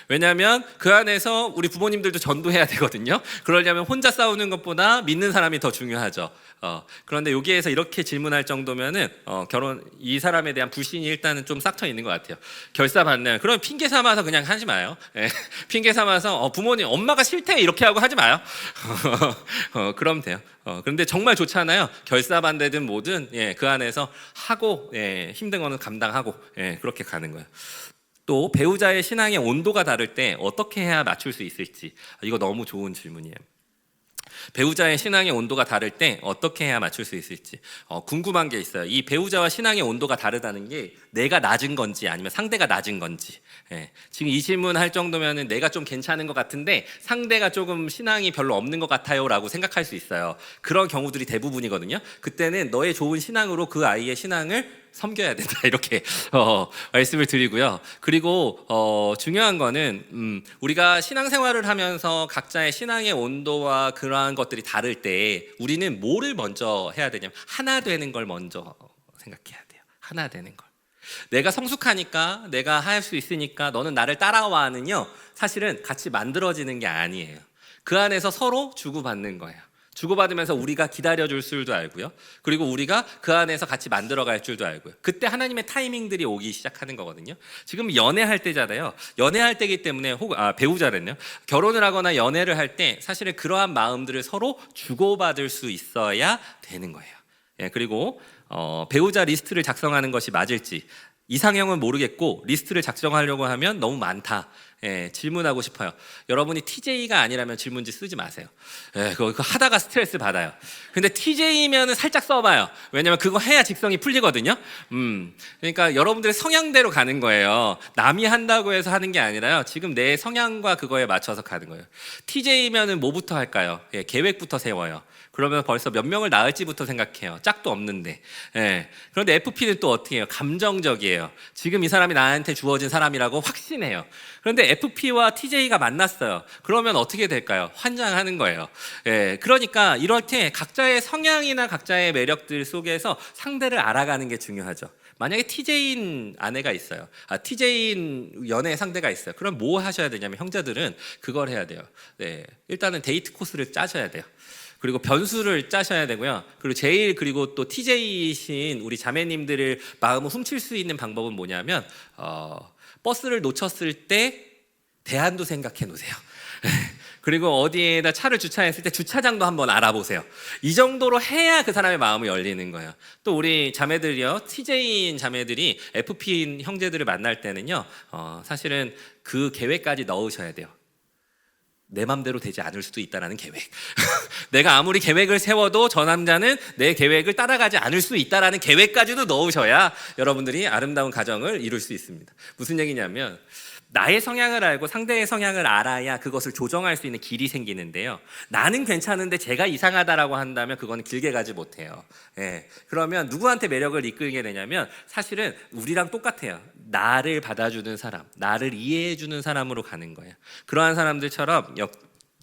왜냐하면 그 안에서 우리 부모님들도 전도해야 되거든요. 그러려면 혼자 싸우는 것보다 믿는 사람이 더 중요하죠. 그런데 여기에서 이렇게 질문할 정도면은 이 사람에 대한 불신이 일단은 좀 싹쳐 있는 것 같아요. 결사반대. 그럼 핑계 삼아서 그냥 하지 마요. 핑계 삼아서 부모님 엄마가 싫대 이렇게 하고 하지 마요. 그럼 돼요. 그런데 정말 좋잖아요. 결사반대든 뭐든 그 안에서 하고 힘든 거는 감당하고 그렇게 가는 거예요. 또 배우자의 신앙의 온도가 다를 때 어떻게 해야 맞출 수 있을지, 이거 너무 좋은 질문이에요. 배우자의 신앙의 온도가 다를 때 어떻게 해야 맞출 수 있을지 궁금한 게 있어요. 이 배우자와 신앙의 온도가 다르다는 게 내가 낮은 건지 아니면 상대가 낮은 건지. 지금 이 질문 할 정도면 내가 좀 괜찮은 것 같은데 상대가 조금 신앙이 별로 없는 것 같아요 라고 생각할 수 있어요. 그런 경우들이 대부분이거든요. 그때는 너의 좋은 신앙으로 그 아이의 신앙을 섬겨야 된다 이렇게 말씀을 드리고요. 그리고 중요한 거는 우리가 신앙생활을 하면서 각자의 신앙의 온도와 그러한 것들이 다를 때 우리는 뭐를 먼저 해야 되냐면 하나 되는 걸 먼저 생각해야 돼요. 하나 되는 걸. 내가 성숙하니까 내가 할 수 있으니까 너는 나를 따라와는요, 사실은 같이 만들어지는 게 아니에요. 그 안에서 서로 주고받는 거예요. 주고받으면서 우리가 기다려줄 줄도 알고요. 그리고 우리가 그 안에서 같이 만들어갈 줄도 알고요. 그때 하나님의 타이밍들이 오기 시작하는 거거든요. 지금 연애할 때잖아요. 연애할 때이기 때문에 배우자랬네요. 결혼을 하거나 연애를 할 때 사실은 그러한 마음들을 서로 주고받을 수 있어야 되는 거예요. 그리고 배우자 리스트를 작성하는 것이 맞을지, 이상형은 모르겠고 리스트를 작성하려고 하면 너무 많다. 질문하고 싶어요. 여러분이 TJ가 아니라면 질문지 쓰지 마세요. 그거 하다가 스트레스 받아요. 근데 TJ면 살짝 써봐요. 왜냐면 그거 해야 직성이 풀리거든요. 그러니까 여러분들의 성향대로 가는 거예요. 남이 한다고 해서 하는 게 아니라요. 지금 내 성향과 그거에 맞춰서 가는 거예요. TJ면은 뭐부터 할까요? 계획부터 세워요. 그러면 벌써 몇 명을 낳을지부터 생각해요. 짝도 없는데. 그런데 FP는 또 어떻게 해요? 감정적이에요. 지금 이 사람이 나한테 주어진 사람이라고 확신해요. 그런데 근데 FP와 TJ가 만났어요. 그러면 어떻게 될까요? 환장하는 거예요. 예, 그러니까 이렇게 각자의 성향이나 각자의 매력들 속에서 상대를 알아가는 게 중요하죠. 만약에 TJ인 아내가 있어요. TJ인 연애 상대가 있어요. 그럼 뭐 하셔야 되냐면 형제들은 그걸 해야 돼요. 네, 일단은 데이트 코스를 짜셔야 돼요. 그리고 변수를 짜셔야 되고요. 그리고 또 TJ이신 우리 자매님들을 마음을 훔칠 수 있는 방법은 뭐냐면 버스를 놓쳤을 때 대안도 생각해 놓으세요. 그리고 어디에다 차를 주차했을 때 주차장도 한번 알아보세요. 이 정도로 해야 그 사람의 마음이 열리는 거예요. 또 우리 자매들이요, TJ인 자매들이 FP인 형제들을 만날 때는요, 사실은 그 계획까지 넣으셔야 돼요. 내 맘대로 되지 않을 수도 있다라는 계획. 내가 아무리 계획을 세워도 저 남자는 내 계획을 따라가지 않을 수 있다라는 계획까지도 넣으셔야 여러분들이 아름다운 가정을 이룰 수 있습니다. 무슨 얘기냐면 나의 성향을 알고 상대의 성향을 알아야 그것을 조정할 수 있는 길이 생기는데요. 나는 괜찮은데 제가 이상하다라고 한다면 그거는 길게 가지 못해요. 예. 그러면 누구한테 매력을 이끌게 되냐면 사실은 우리랑 똑같아요. 나를 받아주는 사람, 나를 이해해주는 사람으로 가는 거예요. 그러한 사람들처럼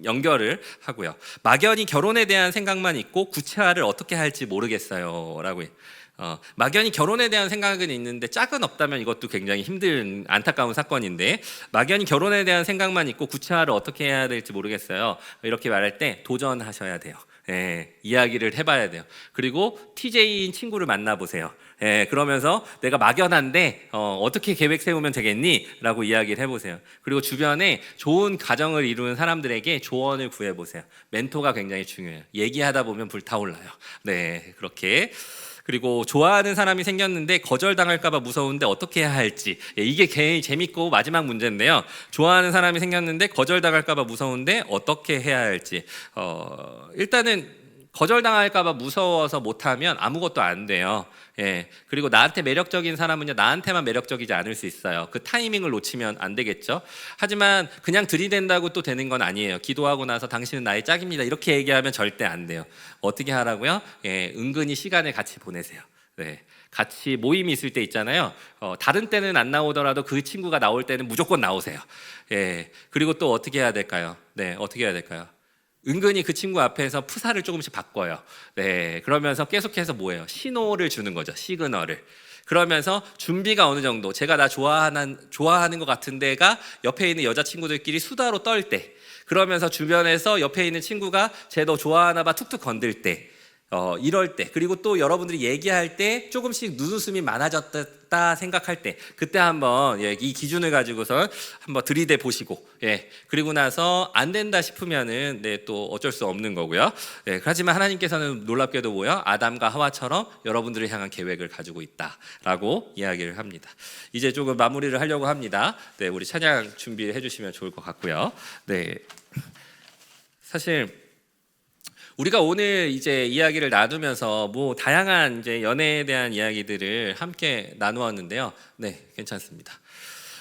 연결을 하고요. 막연히 결혼에 대한 생각만 있고 구체화를 어떻게 할지 모르겠어요 라고 막연히 결혼에 대한 생각은 있는데 짝은 없다면 이것도 굉장히 힘든 안타까운 사건인데, 막연히 결혼에 대한 생각만 있고 구체화를 어떻게 해야 될지 모르겠어요. 이렇게 말할 때 도전하셔야 돼요. 예, 이야기를 해봐야 돼요. 그리고 TJ인 친구를 만나보세요. 예, 그러면서 내가 막연한데 어떻게 계획 세우면 되겠니? 라고 이야기를 해보세요. 그리고 주변에 좋은 가정을 이루는 사람들에게 조언을 구해보세요. 멘토가 굉장히 중요해요. 얘기하다 보면 불타올라요. 네, 그렇게. 그리고 좋아하는 사람이 생겼는데 거절당할까봐 무서운데 어떻게 해야 할지, 이게 굉장히 재밌고 마지막 문제인데요. 좋아하는 사람이 생겼는데 거절당할까봐 무서운데 어떻게 해야 할지. 일단은 거절당할까봐 무서워서 못하면 아무것도 안 돼요. 예. 그리고 나한테 매력적인 사람은요, 나한테만 매력적이지 않을 수 있어요. 그 타이밍을 놓치면 안 되겠죠. 하지만 그냥 들이댄다고 또 되는 건 아니에요. 기도하고 나서 당신은 나의 짝입니다, 이렇게 얘기하면 절대 안 돼요. 어떻게 하라고요? 예, 은근히 시간을 같이 보내세요. 네. 같이 모임이 있을 때 있잖아요. 다른 때는 안 나오더라도 그 친구가 나올 때는 무조건 나오세요. 예. 그리고 또 어떻게 해야 될까요? 네, 어떻게 해야 될까요? 은근히 그 친구 앞에서 프사를 조금씩 바꿔요. 네, 그러면서 계속해서 뭐예요? 신호를 주는 거죠. 시그널을. 그러면서 준비가 어느 정도, 제가 나 좋아하는 것 같은 데가 옆에 있는 여자친구들끼리 수다로 떨 때, 그러면서 주변에서 옆에 있는 친구가 쟤 너 좋아하나 봐 툭툭 건들 때, 이럴 때, 그리고 또 여러분들이 얘기할 때 조금씩 눈웃음이 많아졌다 생각할 때, 그때 한번 이 기준을 가지고서 한번 들이대 보시고, 그리고 나서 안 된다 싶으면은 또 어쩔 수 없는 거고요. 하지만 하나님께서는 놀랍게도 뭐요? 아담과 하와처럼 여러분들을 향한 계획을 가지고 있다라고 이야기를 합니다. 이제 조금 마무리를 하려고 합니다. 우리 찬양 준비해 주시면 좋을 것 같고요. 사실 우리가 오늘 이제 이야기를 나누면서 뭐 다양한 이제 연애에 대한 이야기들을 함께 나누었는데요. 네, 괜찮습니다.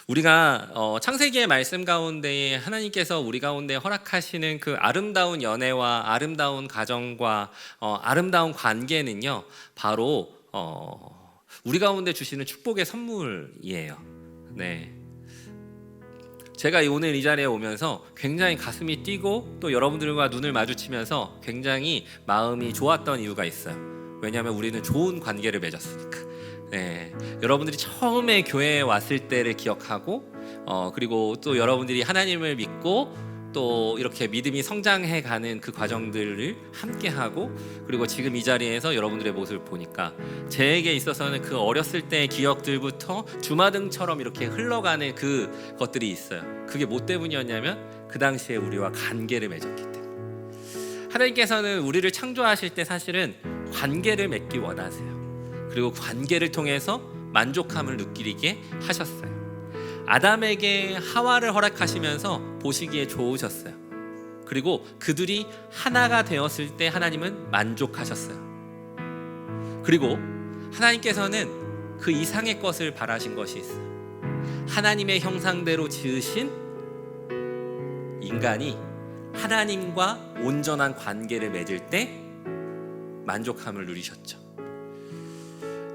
우리가 창세기의 말씀 가운데 하나님께서 우리 가운데 허락하시는 그 아름다운 연애와 아름다운 가정과 아름다운 관계는요, 바로 우리 가운데 주시는 축복의 선물이에요. 네. 제가 오늘 이 자리에 오면서 굉장히 가슴이 뛰고 또 여러분들과 눈을 마주치면서 굉장히 마음이 좋았던 이유가 있어요. 왜냐하면 우리는 좋은 관계를 맺었으니까. 네, 여러분들이 처음에 교회에 왔을 때를 기억하고 그리고 또 여러분들이 하나님을 믿고 또 이렇게 믿음이 성장해가는 그 과정들을 함께하고, 그리고 지금 이 자리에서 여러분들의 모습을 보니까 제게 있어서는 그 어렸을 때의 기억들부터 주마등처럼 이렇게 흘러가는 그 것들이 있어요. 그게 뭐 때문이었냐면 그 당시에 우리와 관계를 맺었기 때문에. 하나님께서는 우리를 창조하실 때 사실은 관계를 맺기 원하세요. 그리고 관계를 통해서 만족함을 느끼게 하셨어요. 아담에게 하와를 허락하시면서 보시기에 좋으셨어요. 그리고 그들이 하나가 되었을 때 하나님은 만족하셨어요. 그리고 하나님께서는 그 이상의 것을 바라신 것이 있어요. 하나님의 형상대로 지으신 인간이 하나님과 온전한 관계를 맺을 때 만족함을 누리셨죠.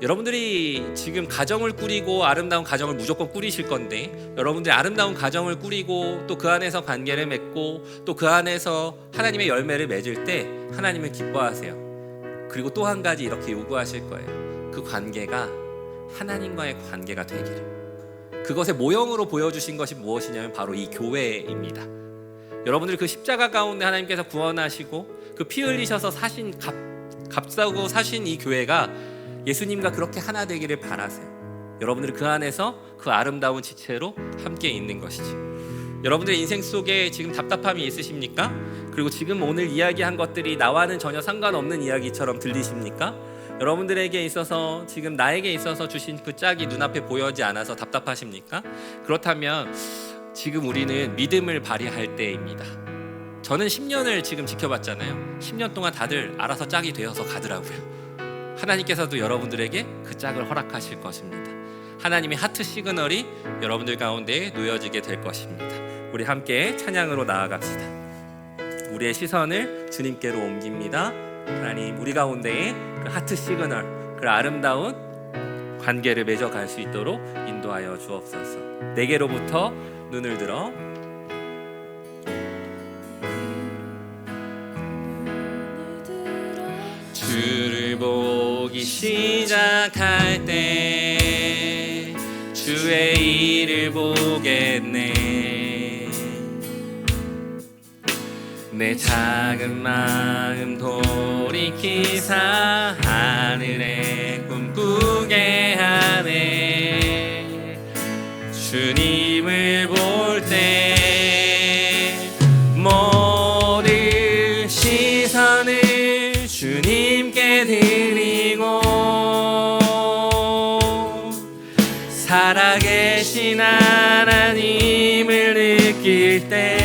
여러분들이 지금 가정을 꾸리고 아름다운 가정을 무조건 꾸리실 건데, 여러분들이 아름다운 가정을 꾸리고 또 그 안에서 관계를 맺고 또 그 안에서 하나님의 열매를 맺을 때 하나님은 기뻐하세요. 그리고 또 한 가지 이렇게 요구하실 거예요. 그 관계가 하나님과의 관계가 되기를. 그것의 모형으로 보여주신 것이 무엇이냐면 바로 이 교회입니다. 여러분들 그 십자가 가운데 하나님께서 구원하시고 그 피 흘리셔서 사신 값싸고 사신 이 교회가 예수님과 그렇게 하나 되기를 바라세요. 여러분들이 그 안에서 그 아름다운 지체로 함께 있는 것이지. 여러분들의 인생 속에 지금 답답함이 있으십니까? 그리고 지금 오늘 이야기한 것들이 나와는 전혀 상관없는 이야기처럼 들리십니까? 여러분들에게 있어서 지금 나에게 있어서 주신 그 짝이 눈앞에 보이지 않아서 답답하십니까? 그렇다면 지금 우리는 믿음을 발휘할 때입니다. 저는 10년을 지금 지켜봤잖아요. 10년 동안 다들 알아서 짝이 되어서 가더라고요. 하나님께서도 여러분들에게 그 짝을 허락하실 것입니다. 하나님의 하트 시그널이 여러분들 가운데 놓여지게 될 것입니다. 우리 함께 찬양으로 나아갑시다. 우리의 시선을 주님께로 옮깁니다. 하나님, 우리 가운데에 그 하트 시그널, 그 아름다운 관계를 맺어갈 수 있도록 인도하여 주옵소서. 내게로부터 눈을 들어 주를 보기 시작할 때 주의 일을 보겠네. 내 작은 마음 돌이키사 하늘에 꿈꾸게 하네. 주님을 볼 때 모든 시선을 주님께 드리고 살아계신 하나님을 느낄 때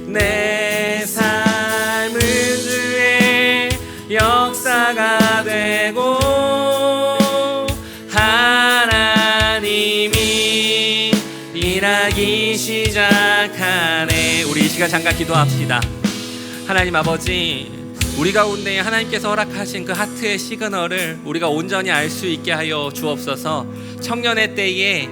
내 삶은 주의 역사가 되고 하나님이 일하기 시작하네. 우리 이 시간 잠깐 기도합시다. 하나님 아버지, 우리 가운데 하나님께서 허락하신 그 하트의 시그널을 우리가 온전히 알 수 있게 하여 주옵소서. 청년의 때에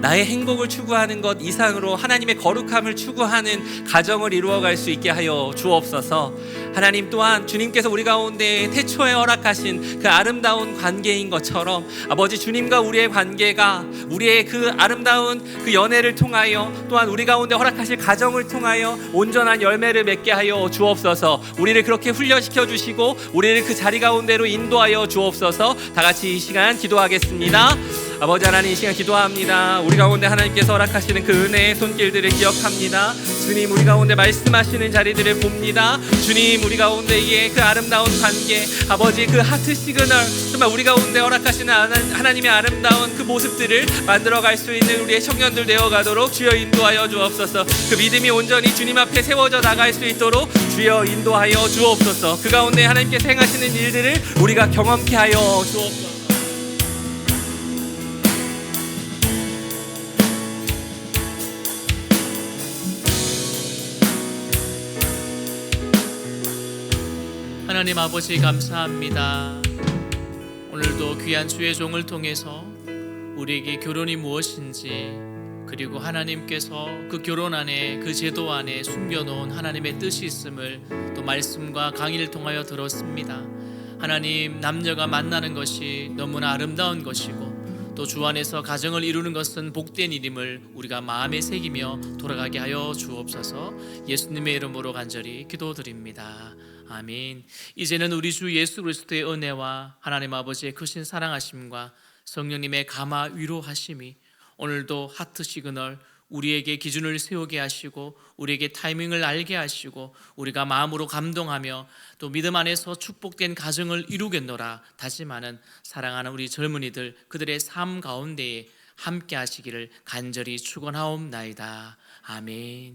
나의 행복을 추구하는 것 이상으로 하나님의 거룩함을 추구하는 가정을 이루어갈 수 있게 하여 주옵소서. 하나님 또한 주님께서 우리 가운데 태초에 허락하신 그 아름다운 관계인 것처럼 아버지, 주님과 우리의 관계가 우리의 그 아름다운 그 연애를 통하여 또한 우리 가운데 허락하실 가정을 통하여 온전한 열매를 맺게 하여 주옵소서. 우리를 그렇게 훈련시켜 주시고 우리를 그 자리 가운데로 인도하여 주옵소서. 다 같이 이 시간 기도하겠습니다. 아버지 하나님, 이 시간 기도합니다. 우리 가운데 하나님께서 허락하시는 그 은혜의 손길들을 기억합니다. 주님, 우리 가운데 말씀하시는 자리들을 봅니다. 주님, 우리 가운데의 그 아름다운 관계, 아버지 그 하트 시그널, 정말 우리 가운데 허락하시는 하나님의 아름다운 그 모습들을 만들어갈 수 있는 우리의 청년들 되어가도록 주여 인도하여 주옵소서. 그 믿음이 온전히 주님 앞에 세워져 나갈 수 있도록 주여 인도하여 주옵소서. 그 가운데 하나님께서 행하시는 일들을 우리가 경험케 하여 주옵소서. 하나님 아버지, 감사합니다. 오늘도 귀한 주의 종을 통해서 우리에게 결혼이 무엇인지, 그리고 하나님께서 그 결혼 안에, 그 제도 안에 숨겨놓은 하나님의 뜻이 있음을 또 말씀과 강의를 통하여 들었습니다. 하나님, 남녀가 만나는 것이 너무나 아름다운 것이고 또 주 안에서 가정을 이루는 것은 복된 일임을 우리가 마음에 새기며 돌아가게 하여 주옵소서. 예수님의 이름으로 간절히 기도드립니다. 아멘. 이제는 우리 주 예수 그리스도의 은혜와 하나님 아버지의 크신 사랑하심과 성령님의 감화 위로하심이 오늘도 하트 시그널, 우리에게 기준을 세우게 하시고 우리에게 타이밍을 알게 하시고 우리가 마음으로 감동하며 또 믿음 안에서 축복된 가정을 이루겠노라 다짐하는 사랑하는 우리 젊은이들, 그들의 삶 가운데에 함께 하시기를 간절히 축원하옵나이다. 아멘.